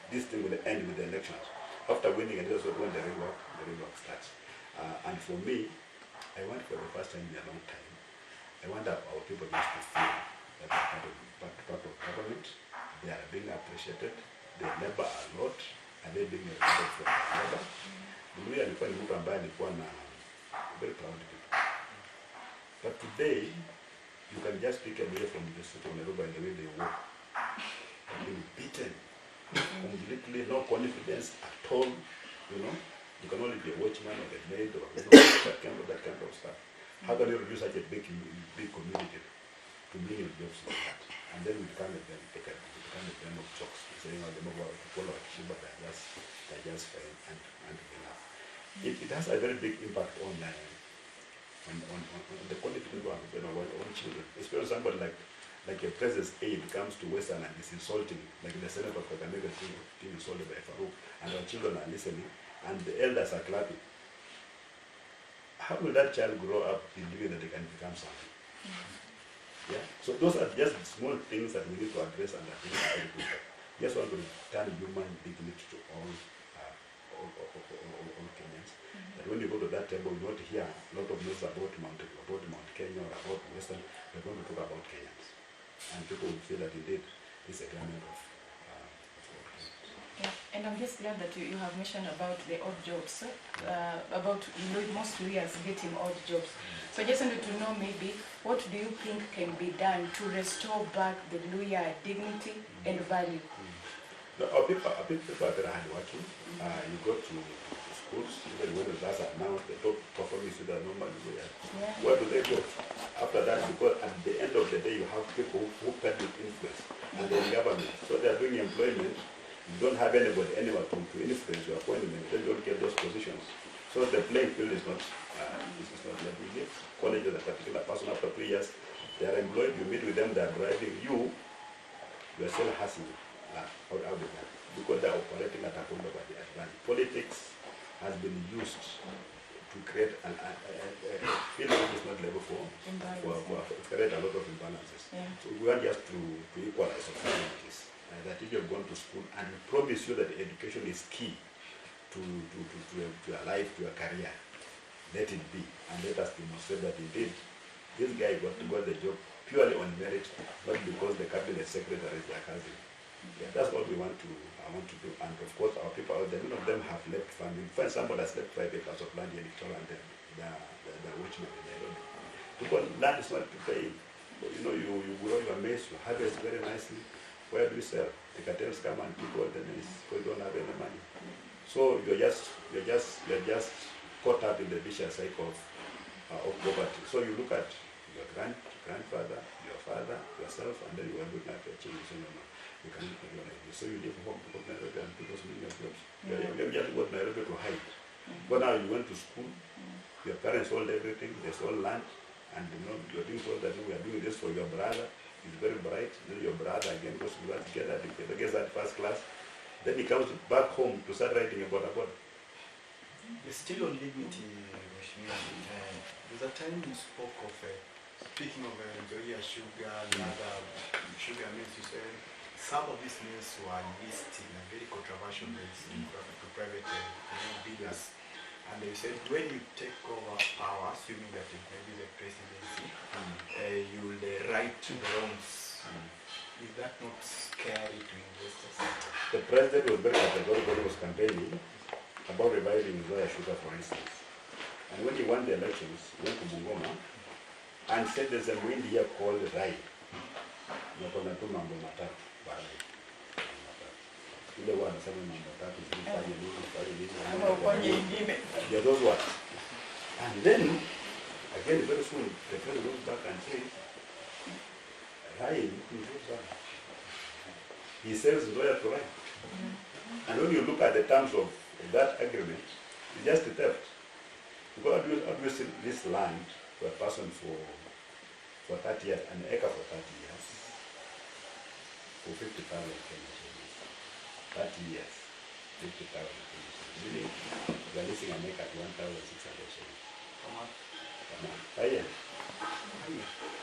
this thing will end with the elections. After winning, and that's when the real work starts. And for me, I want for the first time in a long time, I want our people just to feel that they're part of government, they are being appreciated, they labor a lot, and they're being rewarded for their labor. Mluya alikuwa ni mtu ambaye alikuwa na very proud people. But today, you can just pick a Mluya from the street of Nairobi and the way they walk. They've been beaten completely, no confidence at all, you know. You can only be a watchman or a maid or that kind of stuff. How can you reduce such a big community to million jobs like that? And then we become a band of jokes, saying, oh, the people are cheap, but they're just fine and enough. It has a very big impact on the quality of children, especially somebody like a president's aide comes to Western and is insulting, like the senator of Kakamega being insulted by Farouk, and our children are listening, and the elders are clapping. How will that child grow up believing that they can become something? Yeah. So those are just small things that we need to address, and I think very good. Just want to return human dignity to all Kenyans. That when you go to that table, you don't hear a lot of news about Mount Kenya or about Western. We're going to talk about Kenyans, and people will feel that indeed it's a government of. Yeah, and I'm just glad that you have mentioned about the odd jobs, about most lawyers getting odd jobs. So I just wanted to know maybe what do you think can be done to restore back the lawyer dignity and value? Our people are very hardworking. You go to schools, even when the class are announced, the top performers that are normally lawyers. Yeah. Where do they go? After that, because at the end of the day, you have people who peddle influence and then government. So they are doing employment. You don't have anybody to influence your appointment. They don't get those positions. So the playing field is not level. You give colleges a particular person after 3 years, they are employed, you meet with them, they are driving you, are still hustling out of that. Because they are operating at a point of advantage. Politics has been used to create a field that is not level for create a lot of imbalances. Yeah. So we want just to equalize opportunities. That if you have gone to school and we promise you that education is key to your life, to your career, let it be, and let us demonstrate that indeed this guy got the job purely on merit, not because the cabinet secretary is their cousin. Yeah, that's what I want to do. And of course, our people out there, none of them have left farming. Find somebody that's left 5 acres of land in Victoria and they're watching in Nairobi. Because land is not to pay. You know, you grow your maize, you harvest very nicely. Where do you sell? The cartels come and pick all the maize because you don't have any money. So you're just caught up in the vicious cycle of poverty. So you look at your grandfather, your father, yourself, and then you are looking at your children. So no, you cannot do like this. So you leave home to go to Nairobi and do those million jobs. You just go to Nairobi to hide. But now you went to school, your parents sold everything, they sold land, and you know you're being told that we are doing this for your brother. He's very bright. Then your brother again goes to get that, gets that first class. Then he comes back home to start writing about a board. Still on dignity, Mheshimiwa. There's a time you spoke of speaking of Nzoia Sugar and other sugar mills. You said some of these mills were leased in a very controversial ways to private dealers. And they said when you take over power, assuming that it may be the presidency, you will right wrongs. Is that not scary to investors? The president was very categorical when he was campaigning about reviving Nzoia Sugar, for instance. And when he won the elections, he went to Bungoma and said there's a wind here called Rai. Ile wanasema mambo tatu zifanye nini. Yeah, those words. And then again very soon the president goes back and says, he sells Nzoia to Rai. And when you look at the terms of that agreement, it's just a theft. Because how do you sell this land to a person for 30 years, an acre for 30 years, for 50,000 Kenya shillings? 30 years, 50,000 Kenya shillings. Meaning, you are leasing an acre at 1,600 shillings. Come on. 5 years.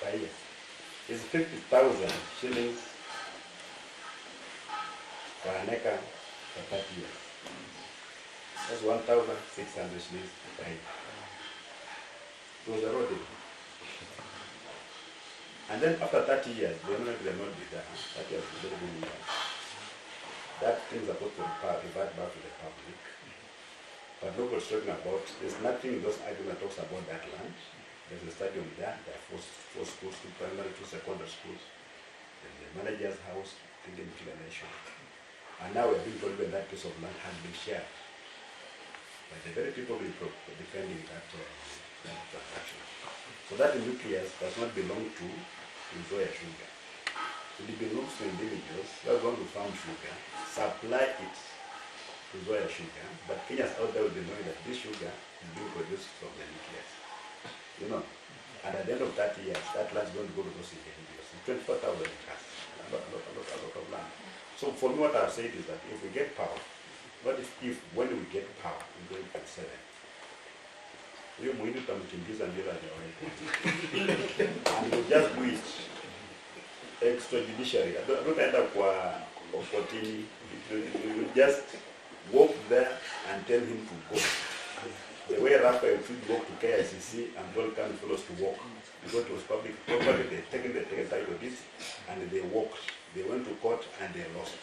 5 years. It's 50,000 shillings for an acre for 30 years. That's 1,600 shillings per acre. It was eroded. And then after 30 years, they will not be there. 30 years is very good. That thing is supposed to revert back to the public. But nobody's talking about, there's nothing in those arguments that talks about that land. There's a stadium there, there are four schools, 2 primary, 2 secondary schools. There's the manager's house, thinking inclination. And now we're being told that that piece of land has been shared by the very people who are defending that transaction. So that nucleus does not belong to Nzoia Sugar. It belongs to individuals who are going to farm sugar, supply it to Nzoia Sugar, but Kenyans out there will be knowing that this sugar is being produced from the nucleus. You know, and at the end of 30 years, that land is going to go to those individuals. 24,000 acres, a lot of land. So for me, what I've said is that if we get power, what if when we get power, we're going to 7. We are going to tamkimbiza bila hajawahi. And we'll just do it extrajudiciary. Don't end up with 14. You just walk there and tell him to go. The way Raphael should walk to KICC and welcome fellows to walk. Because it was public property, they taken the title of this and they walked. They went to court and they lost.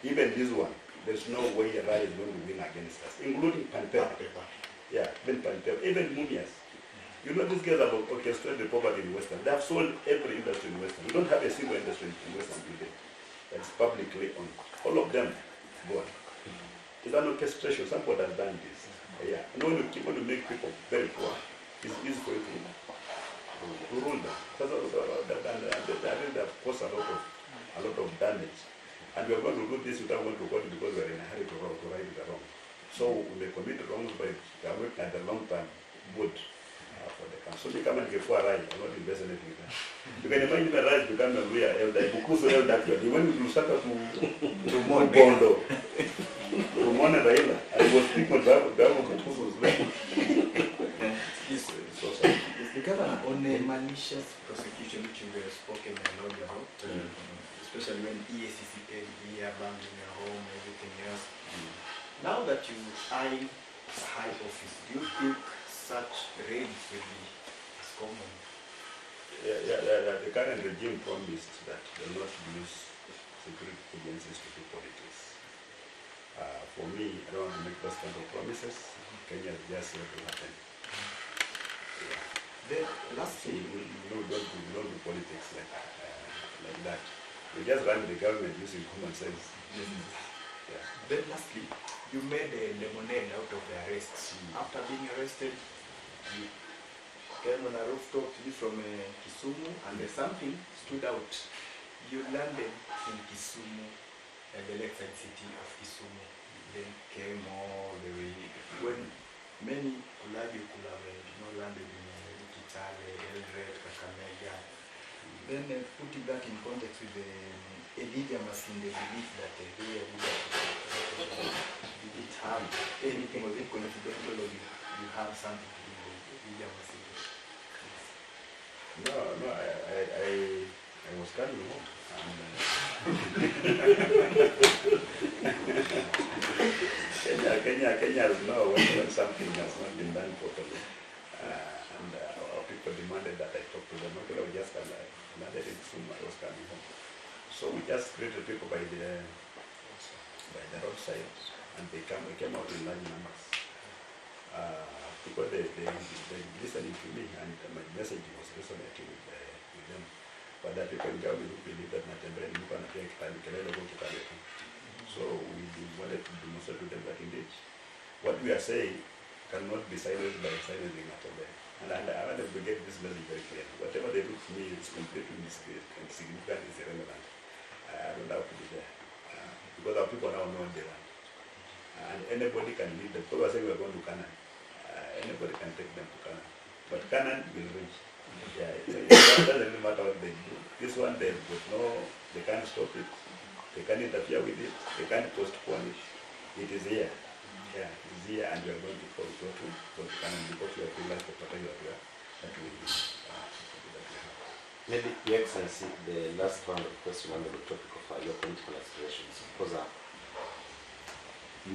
Even this one, there's no way Rai is going to win against us, including Pantel. Yeah, even Pantel, even Mumias. You know, these guys have orchestrated poverty in Western. They have sold every industry in Western. We don't have a single industry in Western today that's publicly owned. All of them gone. It's an orchestration. Somebody has done this. Yeah. And when you make people very poor, it's easy for you to rule them. Because they have caused a lot of damage. And we are going to do this without going to court because we are in a hurry to right the wrong. So we may commit wrongs, but they are working at the long term good for the country. So they come and get for a ride, I'm not investing anything in that. You can imagine a ride become a real elder. Bukusu elder actually. When you start to Bondo, to Mona Raila, I was thinking about Bukusu's land. The governor on a malicious prosecution which you were spoken a lot about, especially when EACC came here, abandoning your home, everything else. Now that you are in high office, do you think such raids will be as common? The current regime promised that they will not use security agencies to do politics. For me, I don't want to make those kind of promises. Kenya is just what will happen. Then lastly, we don't do politics like that. We just run the government using common sense. Yeah. Then lastly, you made a lemonade out of the arrests. After being arrested, you came on a rooftop from Kisumu, and something stood out. You landed in Kisumu, the lakeside city of Kisumu. Then came all the way. When many could have landed in Kitale, Eldoret, Kakamega. Then putting that in context with the Elijah in the belief that they did it have anything, was it coincidental, or you have something to do with Elijah Masinde? No, I was coming home. Kenya is now when something has not been done properly. And our people demanded that I talk to them. Okay, I just landed in Kisumu, I was coming home. So we just greeted people by the roadside, and we came out in large numbers. Because they listening to me, and my message was resonating with them. But that people in government who believe that Natembele ni mtu anapiga kitani kelele huko tukaleta. So we wanted to demonstrate to them that indeed what we are saying cannot be silenced by silencing Natembele. And I want to get this message very clear. Whatever they do to me is completely insignificant, is irrelevant. I don't have to be there. Because our people now know what they want. And anybody can lead them. People are saying we are going to Canaan. Anybody can take them to Canaan. But Canaan will reach. Yeah, it doesn't really matter what they do. This one, they can't stop it. They can't interfere with it. They can't postpone it. It is here. Yeah, it is here, and we are going to go to Canaan because we have realized the potential that we have. Maybe, Your Excellency, the last round of questions under the topic of your political aspirations. Because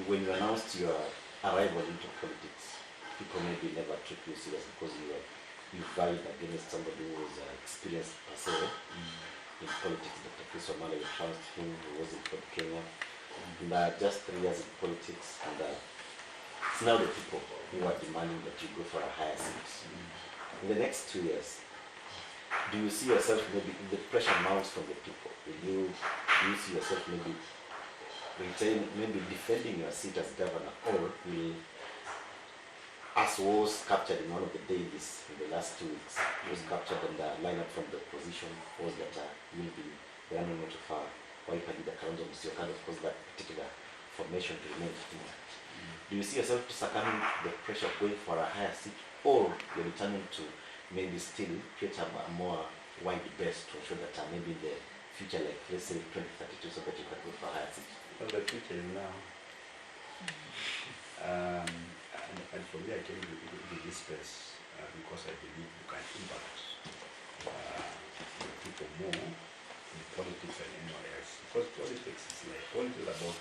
when you announced your arrival into politics, people maybe never took you serious because you vied against somebody who was experienced per se in politics. Dr. Chris Omala, you trounced him, who was in Fort Kenya. And just 3 years in politics, and It's now the people who are demanding that you go for a higher seat. In the next 2 years, do you see yourself maybe, if the pressure mounts from the people, do you see yourself maybe maybe defending your seat as governor, or will, as was captured in one of the dailies in the last 2 weeks, was captured in the lineup from the opposition, was that you will be running out of Wiper leader Kalonzo Musyoka, of course that particular formation to remain intact. Do you see yourself succumbing to the pressure of going for a higher seat, or you're returning to maybe still create a more wide base to ensure that maybe in the future, like let's say 2032, so that you can go for a higher seat? Well, the future is now. And for me, I came to this space because I believe you can impact people more in politics than anyone else. Because politics is like, politics is about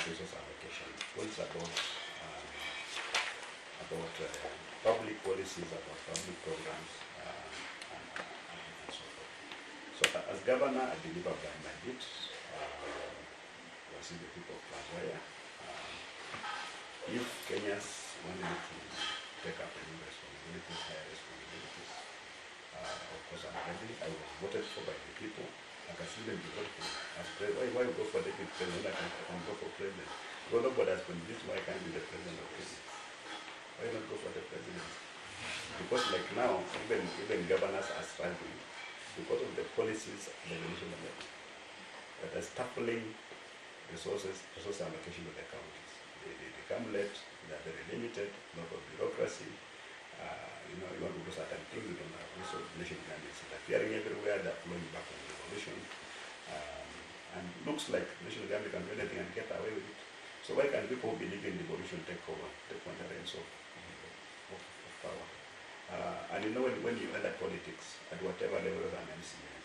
resource allocation. Politics is about public policies, about public programs, and so forth. So as governor, I believe I've done my bit. See the people of Tanzania. If Kenyans wanted to take up new responsibilities, higher responsibilities, of course I'm ready. I was voted for by the people. I can see them be voted for. Why go for deputy president? I can go for president. Well, nobody has convinced why I can't be the president of Kenya. Why not go for the president? Because like now, even governors are struggling because of the policies the nation that are stifling resource allocation to the counties. They come late, they are very limited, lot of bureaucracy. You want to do certain things, you don't have resources. Nation government is interfering everywhere, they're flowing back on revolution. And it looks like national government can do anything and get away with it. So why can't people who believe in devolution take on the reins of power? And when you enter politics, at whatever level as an MCA,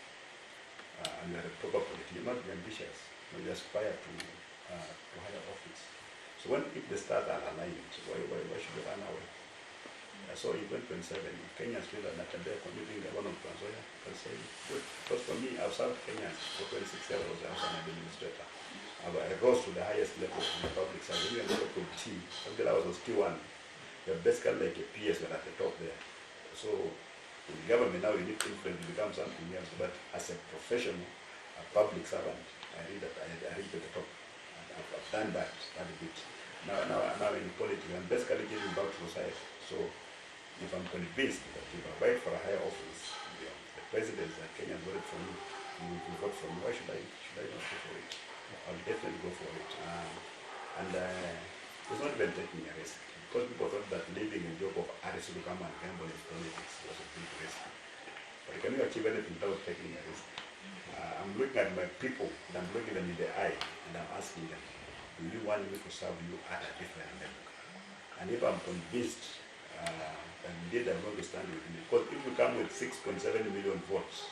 and you are a proper politician, you're not be ambitious. You aspire to higher office. So if the stars are aligned, why should we run away? So in 2027, if Kenyans feel that they're committing the one of Tanzania, I can say good. Because for me, I've served Kenyans for 26 years as an administrator. I rose to the highest level in the public service. Even though T, until I was T1, you're basically like a PS when at the top there. So in the government now, you need influence to become something else. But as a professional, a public servant, I read to the top. I've done that a bit. Now in politics, I'm basically giving back to society. So if I'm convinced that if I fight for a higher office, the presidents that Kenya voted for me, will vote for me, why should I not go for it? I'll definitely go for it. It's not even taking a risk. Because people thought that leaving a job of artist to come and gamble in politics was a big risk. But can you achieve anything without taking a risk? I'm looking at my people, and I'm looking them in the eye, and I'm asking them, do you want me to serve you at a different level? And if I'm convinced that indeed I'm going to stand with you, because if you come with 6.7 million votes,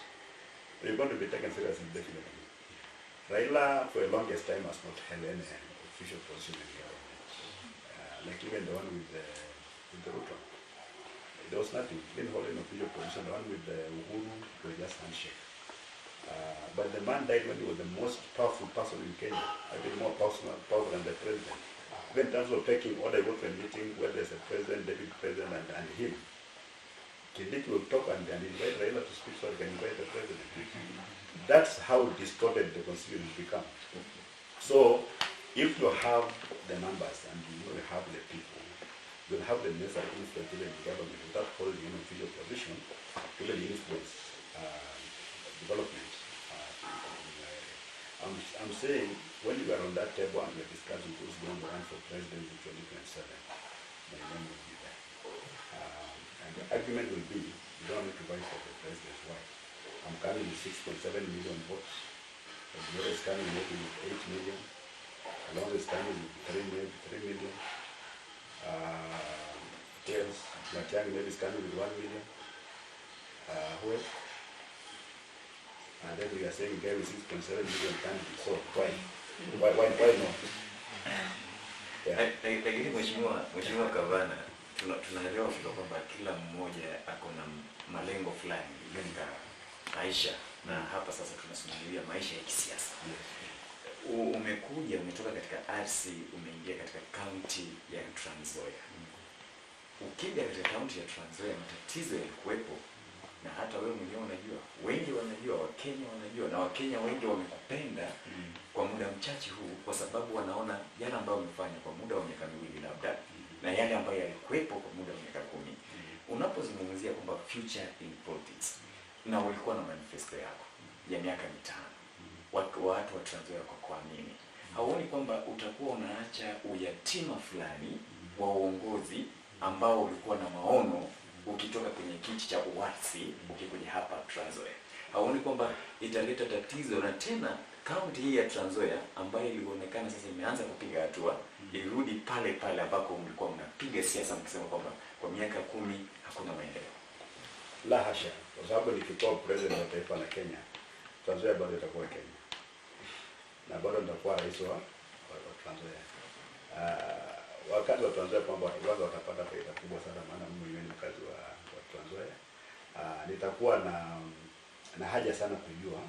you're going to be taken seriously, definitely. Raila, for the longest time, has not held any official position in government. Like even the one with the Ruto. There was nothing. He didn't hold an official position. The one with Uhuru was just handshake. But the man died when he was the most powerful person in Kenya. I think more powerful than the president. Even in terms of taking order, go to a meeting where there's a president, deputy president, and him. Kindiki will talk and invite Raila to speak so he can invite the president. That's how distorted the constitution has become. So, if you have the numbers and you have the people, you'll have the necessary influence in the government without holding an official position, even influence development. I'm saying when you are on that table and you're discussing who's going to run for president in 2027, my name will be there. And the argument will be, you don't need to vote for the president. Why? I'm coming with 6.7 million votes. The other is coming maybe with 8 million. Along is coming with 3 million. Yes, Matiang'i maybe is coming with 1 million. Who else? And then we are saying there is 6.7 million candidates. So why not? Lakini mheshimiwa Gavana, tunaelewa kwamba kila mmoja ako na malengo fulani katika maisha, na hapa sasa tunasimamia maisha ya kisiasa. Umetoka katika RC, umeingia kuingia katika kaunti ya Trans Nzoia. Ukija katika kaunti ya Trans Nzoia, matatizo yalikuwepo, na hata wewe mwenyewe unajua, wengi wanajua, Wakenya wanajua, na Wakenya wengi wamekupenda kwa muda mchache huu, kwa sababu wanaona yale ambayo umefanya kwa muda wa miaka miwili labda, na yale ambayo yalikuwepo kwa muda wa miaka 10. Unapozungumzia kwamba future in politics, na ulikuwa na manifesto yako ya miaka 5, watu wa Trans Nzoia kwa kuamini, hauoni kwamba utakuwa unaacha uyatima fulani wa uongozi ambao ulikuwa na maono ukitoka kwenye kiti cha uwasi ukikuja hapa Trans Nzoia? Hauoni kwamba italeta tatizo, na tena kaunti hii ya Trans Nzoia ambayo ilionekana sasa imeanza kupiga hatua, irudi pale pale ambako mlikuwa mnapiga siasa mkisema kwamba kwa miaka 10 hakuna maendeleo? La hasha, kwa sababu nikikuwa president wa taifa la Kenya, Trans Nzoia bado itakuwa Kenya, na bado nitakuwa rais wa Trans Nzoia. Wakati wa Trans Nzoia kwamba watu watapata faida kubwa sana, maana mimi mwenyewe ni mkazi wa Trans Nzoia. Nitakuwa na haja sana kujua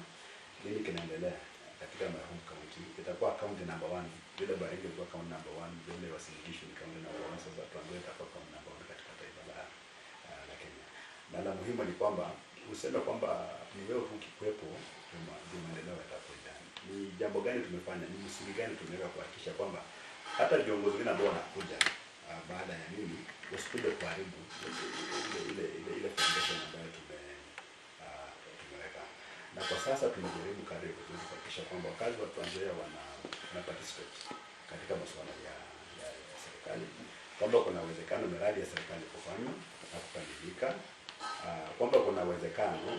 nini kinaendelea katika my home county. Itakuwa county number 1, vile Baringo ilikuwa county number 1, vile Uasin Gishu ni county number 1, sasa Trans Nzoia itakuwa county number 1 katika taifa la Kenya. Na la muhimu ni kwamba useme kwamba ni wewe ukikuwepo ndio maendeleo yatakuja. Ni jambo gani tumefanya, ni msingi gani tumeweka kuhakikisha kwamba hata viongozi wengine ambao wanakuja baada ya mimi wasikuja kuharibu ile foundation ambayo tumeweka. Na kwa sasa tunajaribu kadri kuhakikisha kwamba wakazi wa Trans Nzoia wana participate katika masuala ya serikali, kwamba kuna uwezekano miradi ya serikali kufanywa na kukamilika, kwamba kuna uwezekano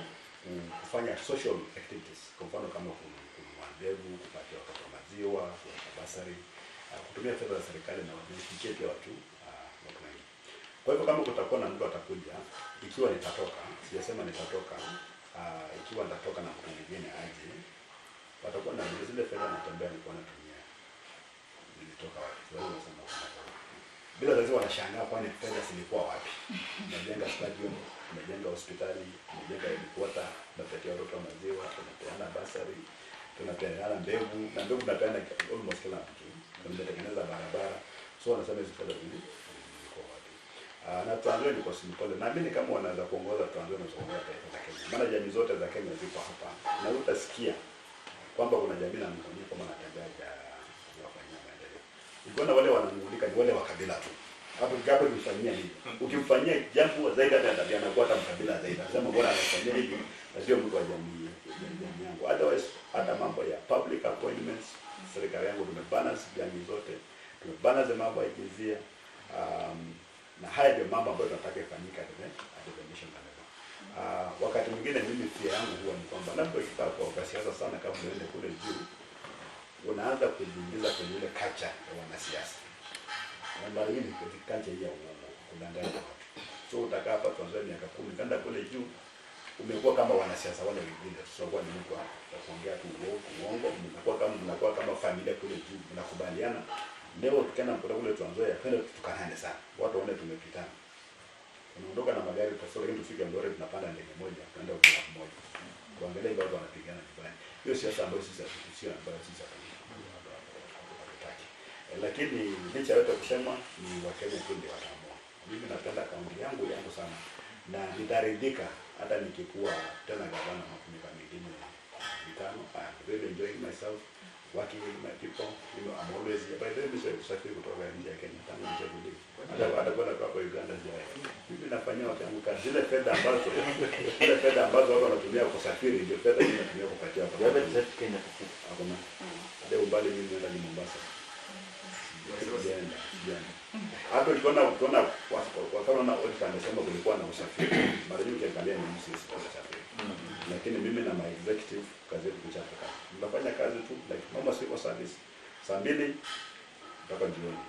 kufanya social activities, kwa mfano kama kununua mbegu, kupatia watoto maziwa, kuwapa basari, kutumia fedha za serikali na wajifikie pia watu wengi. Kwa hivyo kama kutakuwa na mtu atakuja, ikiwa nitatoka, sijasema nitatoka, ikiwa nitatoka na mtu mwingine aje, watakuwa na zile fedha natembea nilikuwa natumia, nilitoka wapi? Kwa hiyo nasema bila lazima wanashangaa kwani fedha zilikuwa wapi. Tunajenga stadium, tunajenga hospitali, tunajenga headquarter, tunapatia watoto maziwa, tunapeana basari, tunapeana mbegu, na mbegu tunapeana almost kila mtu. Tunatengeneza barabara. So wanasema hizo fedha zilikuwa wapi? Na Trans Nzoia ni kwa simple. Na mimi kama wanaweza kuongoza Trans Nzoia na kuongoza taifa la Kenya. Maana jamii zote za Kenya ziko hapa. Na utasikia kwamba kuna jamii na mkono kama natembea ya kufanya maendeleo. Ukiona wale wananungulika ni wale wa kabila tu. Hapo gapo kufanyia nini? Ukimfanyia jambo zaidi hata ndio anakuwa hata mkabila zaidi. Nasema bora anafanyia hivi na sio mtu wa jamii yangu. Otherwise hata mambo ya public appointments, serikali yangu tumebalance jamii zote. Tumebalance mambo ya jinsia. Na haya ndio mambo ambayo tunataka ifanyike at the national level. Wakati mwingine mimi pia yangu huwa ni kwamba labda ukitaka kwa siasa sana kama unaenda kule juu, unaanza kujiingiza kwenye ile culture ya wanasiasa. Na mara nyingi kwa culture hii ya uongo, kudanganya watu. So utakaa hapa Trans Nzoia miaka 10, kanda kule juu umekuwa kama wanasiasa wale wengine. So kwa nini kwa kuongea tu uongo, mnakuwa kama familia kule juu, mnakubaliana. Leo tukienda mkutano kule Trans Nzoia, twende tukanane sana. Watu waone tumepitana. Tunaondoka na magari tofauti, lakini tufike Eldoret tunapanda ndege moja, tunaenda kwa mmoja. Kuangalia watu wanapigana nyumbani. Hiyo siasa ambayo sisi hatusiyo ambayo sisi hatutaki. Lakini licha yote kusema ni Wakenya tu ndio wataamua. Mimi napenda kaunti yangu sana. Na nitaridhika hata nikikuwa tena gavana miaka mingine 5. I'm really enjoying myself working with my people. You know, I'm always here. By the way, mimi kusafiri kutoka nje ya Kenya tangu nichaguliwe. Hata kwenda kwa Uganda sijai. Mimi nafanyia watu wangu kazi. Zile fedha ambazo wao wanatumia kusafiri ndio fedha ninatumia kupatia watu. Wewe ni Kenya kufika. Hakuna. Leo umbali mimi naenda ni Mombasa. Hapo ukiona kwa mfano na audit anasema kulikuwa na usafiri. Mara nyingi ukiangalia ni sisi kwa usafiri. Lakini mimi na my executive kazi yetu kuchapa. Tunafanya kazi tu like normal civil service. Saa 2 mpaka jioni.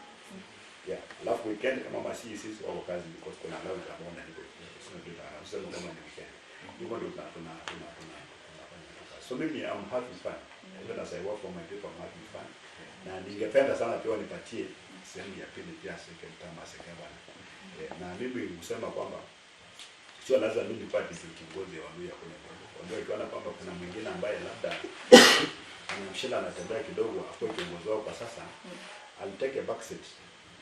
Yeah, alafu weekend kama sisi wao kazi because kuna leo tunaona hivyo. Sio kama ni weekend. Ndio ndio tunafanya kazi. So mimi I'm having fun. Even as I work for my people, I'm having fun. Na ningependa sana pia nipatie sehemu ya pili pia second term as a governor. Na mimi husema kwamba sio lazima mimi nipate kiongozi wa Luya kule. Ndio ikiona kwamba kuna mwingine ambaye labda anamshinda anatembea kidogo hapo kiongozi wao kwa sasa, I'll take a back seat.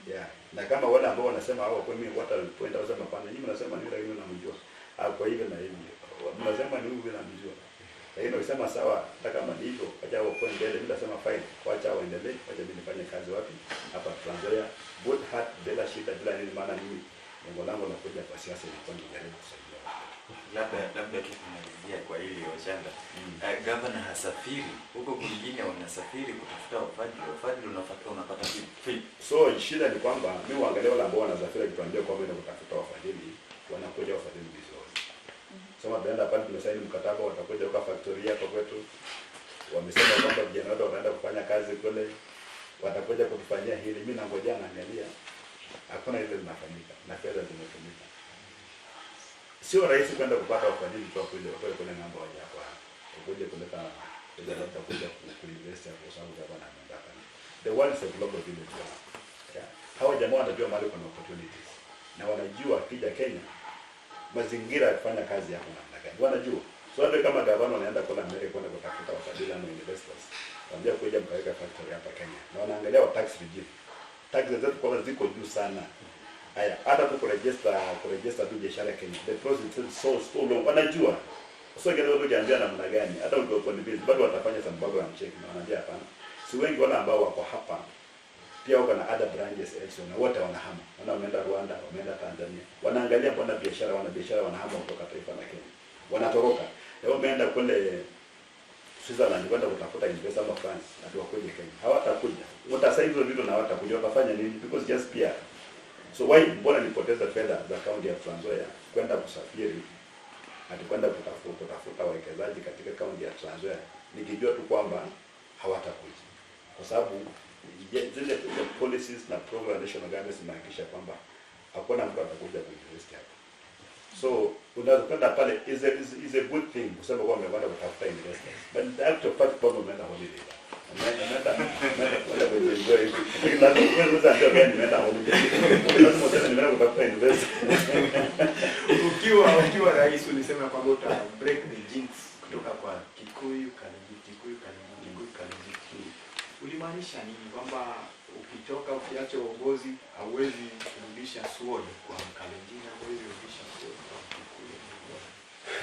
Yeah. Na kama wale ambao wanasema hao kwa mimi watapoenda wasema pana nyinyi mnasema ni yule namjua. Kwa hivyo na hivi. Mnasema ni yule namjua. Lakini ukisema sawa, hata kama ni hivyo, acha wao kwa mbele, mimi nasema fine. Wacha waendelee, wacha mimi nifanye kazi wapi? Hapa Trans Nzoia. Good heart bila shida bila nini, maana mimi lengo langu la kuja kwa siasa ni kwenda kujaribu kusaidia. Labda tu kumalizia kwa hili Ochanda. Gavana hasafiri huko kwingine, wanasafiri kutafuta wafadhili unapata vipi? So shida ni kwamba mimi waangalia wale ambao wanasafiri kutuambia kwamba ina kutafuta wafadhili, wanakuja wafadhili vizuri. Sema tunaenda pale tumesaini mkataba, watakuja kwa factory hapa kwetu. Wamesema kwamba vijana wote wanaenda kufanya kazi kule, watakuja kutufanyia hili. Mimi nangojea naangalia. Hakuna ile linafanyika na fedha zimetumika. Sio rahisi kwenda kupata wafadhili kwa kule ng'ambo waje hapa. Ukuje kuleta ile labda kuja kuinvest hapo sababu gavana ameenda. The world is a global village. Yeah. Hao jamaa wanajua mahali kuna opportunities. Na wanajua kija Kenya mazingira ya kufanya kazi hapo namna gani. Wanajua. So hata kama gavana wanaenda kula Amerika kwenda kutafuta wafadhili na investors, wanaambia kuja mkaweka factory hapa Kenya. Na wanaangalia wa tax regime. Taxes zetu kwa ziko juu sana. Haya, hata tu kuregister tu biashara Kenya. The process is so long. Wanajua. So kidogo tukiambia namna gani, hata ukiwa kwa business bado watafanya sababu ya mcheck na wanaambia hapana. Si wengi wale ambao wako hapa pia wako na other branches elsewhere na wote wanahama. Wameenda Rwanda, wameenda Tanzania. Wanaangalia mbona biashara wanahama kutoka taifa la Kenya. Wanatoroka. Leo wameenda kule Switzerland kwenda kutafuta investor wa France na ndio wakuja Kenya. Hawatakuja. Watasaidia hizo vitu na hawatakuja. Watafanya nini? Because just PR. So why mbona nipoteza fedha za kaunti ya Trans Nzoia kwenda kusafiri hadi kwenda kutafuta wawekezaji katika kaunti ya Trans Nzoia nikijua tu kwamba hawatakuja. Kwa sababu zile policies na program national government zinahakikisha kwamba hakuna mtu atakuja kuinvest hapa. So unakwenda pale is a good thing kusema kwamba umekwenda kutafuta investors. But the actual fact kwamba umeenda holiday. Ukiwa rais ulisema kwamba uta break the jinx kutoka kwa Kikuyu Kalenjin. Ulimaanisha nini? Kwamba ukitoka ukiacha uongozi hauwezi kurudisha sword kwa Kalenjin, hauwezi kurudisha sword kwa Kikuyu?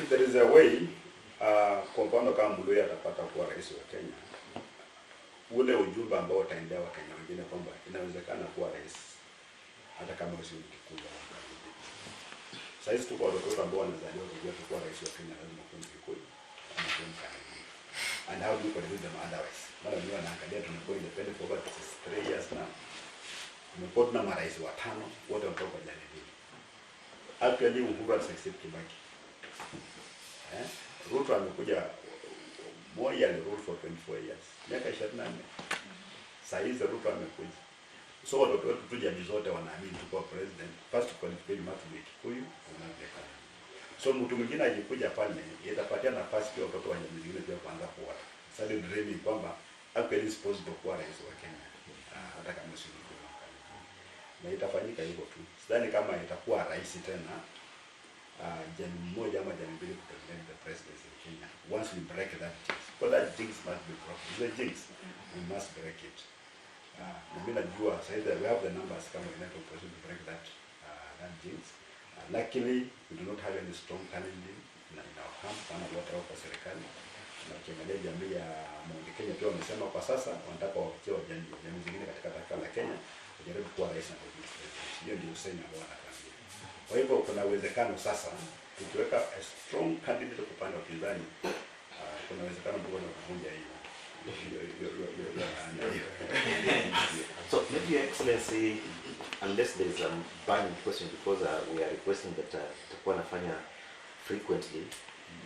There is a way kwa mfano kama Muluya atapata kuwa rais wa Kenya, ule ujumbe ambao utaendea Wakenya wengine kwamba inawezekana kuwa rais hata kama usio Kikuyu. Sasa hizi tuko watoto ambao wanazaliwa kujua kuwa rais wa Kenya lazima kuwa Kikuyu ama kuwa Kalenjin. And how do you convince them otherwise? Mara nyingi wanaangalia tumekuwa independent for about 3 years now. Tumekuwa tuna marais watano wote wanatoka jamii. Actually Uhuru succeed Kibaki. Ruto amekuja Moi alirule for 24 years. Miaka 24. Sasa hizi Ruto amekuja. So watoto wetu tu jamii zote wanaamini tuko president. First qualify matu wa Kikuyu unaweka. So mtu mwingine akikuja pale itapatia nafasi kwa watoto wa jamii zingine pia kuanza kuota. Sasa dreaming kwamba actually is possible kuwa rais wa Kenya. Hata kama si Kikuyu. Na itafanyika hivyo tu. Sidhani kama itakuwa rais tena. Jamii moja ama jamii mbili kutengeneza the presidency in Kenya. Once we break that jinx, because that jinx must be broken. It's a jinx. We must break it. Na mimi najua sasa we have the numbers kama inaitwa possible to break that jinx. Luckily we do not have any strong Kalenjin in our camp. Sana wote wako serikali. Na ukiangalia jamii ya Mount Kenya pia wamesema kwa sasa wanataka wafikie jamii zingine katika taifa la Kenya kujaribu kuwa rais na president. Hiyo ndio usemi ambao wanataka. Kwa hivyo kuna uwezekano sasa tukiweka a strong candidate kwa upande wa upinzani, kuna uwezekano mkubwa wa kuvunja hiyo. So maybe Your Excellency, unless there is a burning question, because we are requesting that tutakuwa nafanya frequently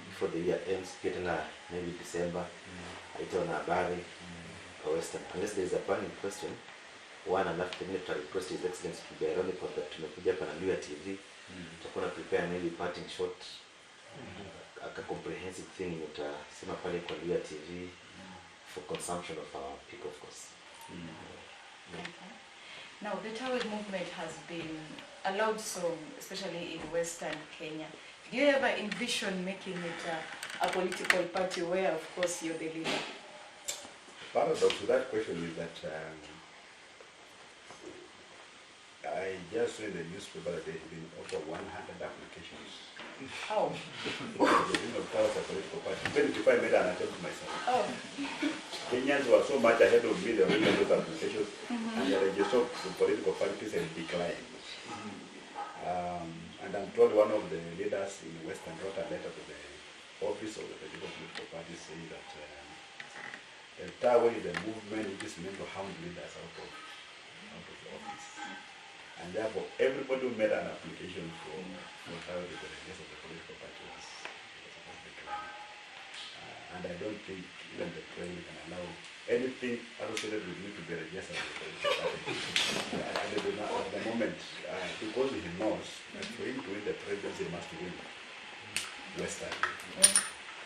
before the year ends, tena maybe December, haitaona habari kwa Western. Unless there is a burning question, one and after the request His Excellency to be ironical that tumekuja hapa na Luya TV, tutakuwa na prepare maybe parting shot, a comprehensive thing utasema pale kwa Luya TV for consumption of our people, of course. Okay. Now, the Tawel movement has been a loud song, especially in Western Kenya. Do you ever envision making it a political party where, of course, you're the leader? Paradox to that question is that I just read the newspaper that there have been over 100 applications. Oh. Of powers of political party. Even if I made an attempt myself. Oh. Kenyans were so much ahead of me, they already made those applications, and the register of the political parties have declined. And I'm told one of the leaders in Western wrote a letter to the office of the political party saying that the TAWE is a movement which is meant to hound leaders out of office. And therefore, everybody who made an application for TAWE to the rest of the political party was declined. And I don't think even the president can allow anything associated with me to be registered with the political party. At the moment, because he knows that for him to win the presidency, he must win Western.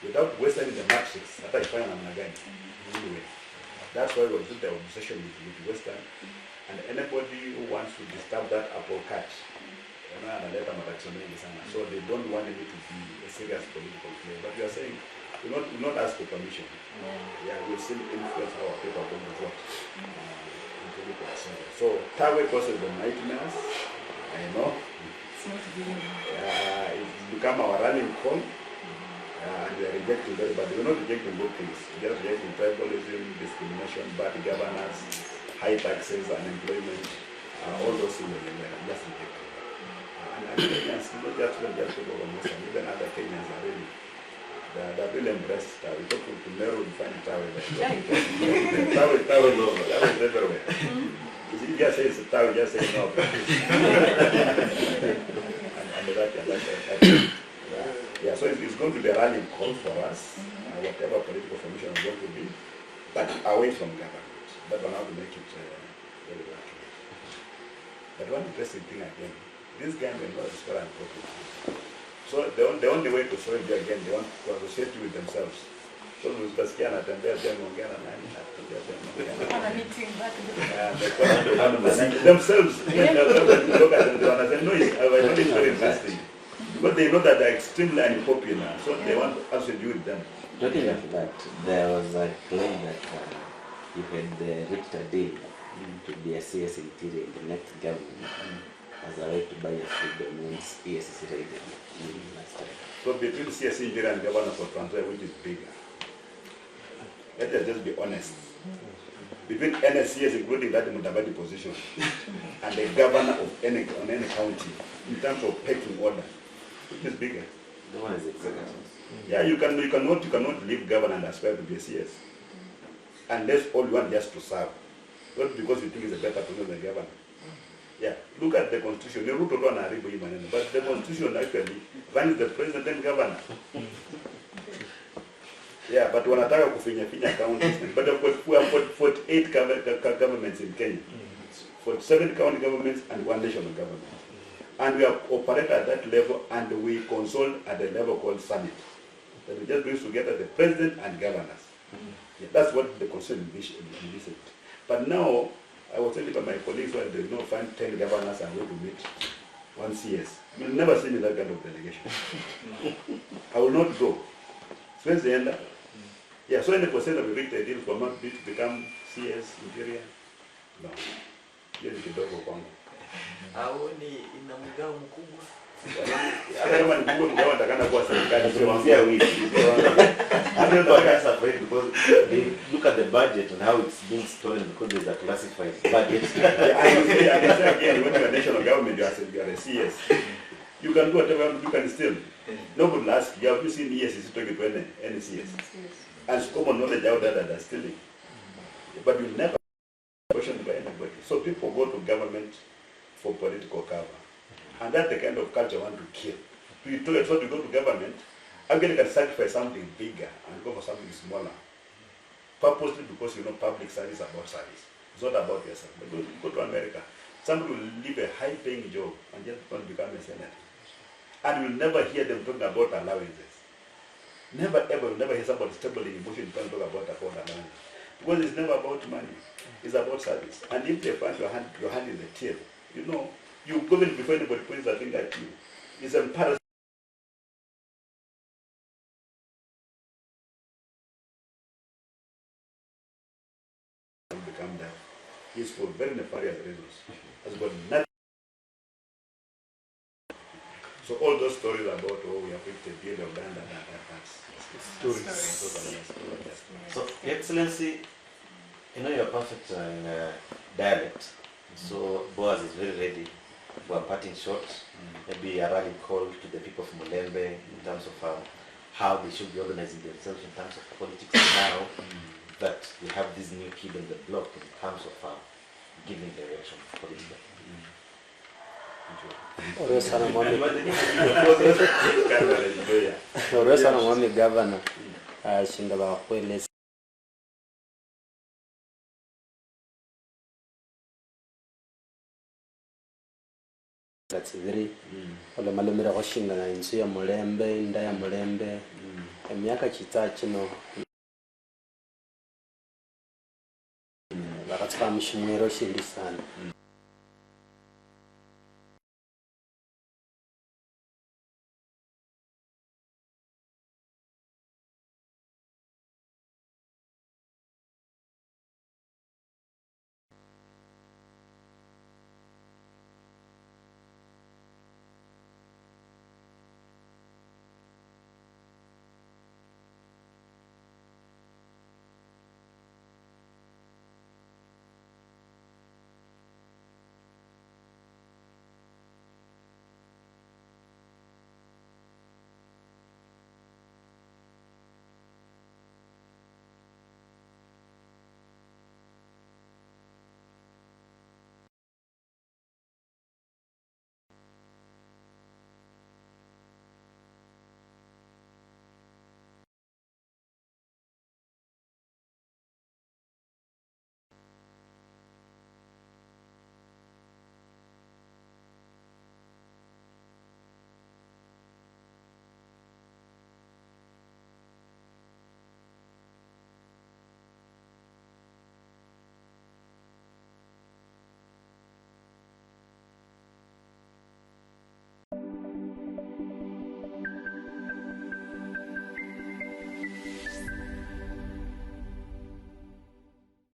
Without Western in the matrix, that I find I'm again. Anyway, that's why we took the obsession with Western. And anybody who wants to disturb that apple cart, so they don't want it to be a serious political play. But we are saying, we not ask for permission. Yeah, we'll still influence how people are going to vote. So TAWE causes the nightmares. I know. It's become our running call. And we are rejecting that, but we're not rejecting good things. We're just rejecting tribalism, discrimination, bad governance, high taxes, unemployment, all those things we are just rejecting. And Kenyans, not just people from Western, even other Kenyans are really, they're really embraced. We talk to Meru, we find TAWE there. TAWE is everywhere. You just say it's TAWE, just say no. Yeah, so it's going to be a rallying call for us, whatever political formation is going to be, but away from government. That one how to make it very likely. But one interesting thing again, this guy may not is very unpopular. So the only way to solve it again, they want to associate you with themselves. So utasikia anatembea tena ongea na nani, anatembea tena Ana meeting back. themselves. Look at them, they understand. No, I know it's very interesting. But they know that they're extremely unpopular, so they want to associate you with them. Talking of that, there was a claim that you had reached a deal to be a CS interior in the next government as a right to buy a food domains ESC rated last time. So between CS interior and governor for transfer, which is bigger? Let us just be honest. Between NSCS, including that Mudavadi position, and the governor of any county, in terms of pecking order, which is bigger? The one is executive. Yeah, you cannot leave governor and aspire to be a CS. Unless all you want just to serve. Not because you think it's a better person than the governor. Yeah, look at the constitution. But the constitution actually runs the president and governor. Yeah, but wanataka kufinya counties. But we have 48 governments in Kenya. 47 county governments and one national government. And we operate at that level, and we consult at the level called summit. That we just brings together the president and governors. Yeah, that's what the constitution envisioned. But now, I was telling my colleagues that they don't find 10 governors and going to meet one CS. You'll never see me that kind of delegation. I will not go. When's the end? Yeah, so 20% of the reach the deal for not to become CS interior. No. Hiyo ni kidogo kwangu. Aoni ina mgao mkubwa. Hata kama ni mkubwa mgao atakana kuwa serikali sio wangu. Yeah, I don't know why I'm afraid, because they look at the budget and how it's being stolen because there's a classified budget. I can say again, when you're a national government, you are a CS. You can do whatever you can steal. Nobody will ask you, have you seen ESC talking to any CS? And it's common knowledge out there that they're stealing. But you'll never question by anybody. So people go to government for political cover. And that's the kind of culture I want to kill. You told us to go to government, again you can sacrifice something bigger and go for something smaller. Purposely because you know public service is about service. It's not about yourself. But go to America. Somebody will leave a high paying job and just want to become a senator. And you'll never hear them talking about allowances. Never ever, you'll never hear somebody stabling emotion talking about allowances. Because it's never about money. It's about service. And if they find your hand in the till, you know, you go in before anybody points a finger at you. It's embarrassing. Become that. It's for very nefarious reasons. Has got nothing So all those stories about we have reached the end of Uganda, that's Stories. So, Your Excellency, you know you're perfect in dialect. So Boaz is very ready for a parting shot. Maybe a rally call to the people of Mulembe in terms of how they should be organizing themselves in terms of politics now that we have this new kid on the block in terms of giving direction politically. Oresa na mwami governor shinda bakweleza that's very ole malomera go shinga na inzu ya Mulembe inda ya Mulembe emyaka chita kino bakatsika mishimwero shindi sana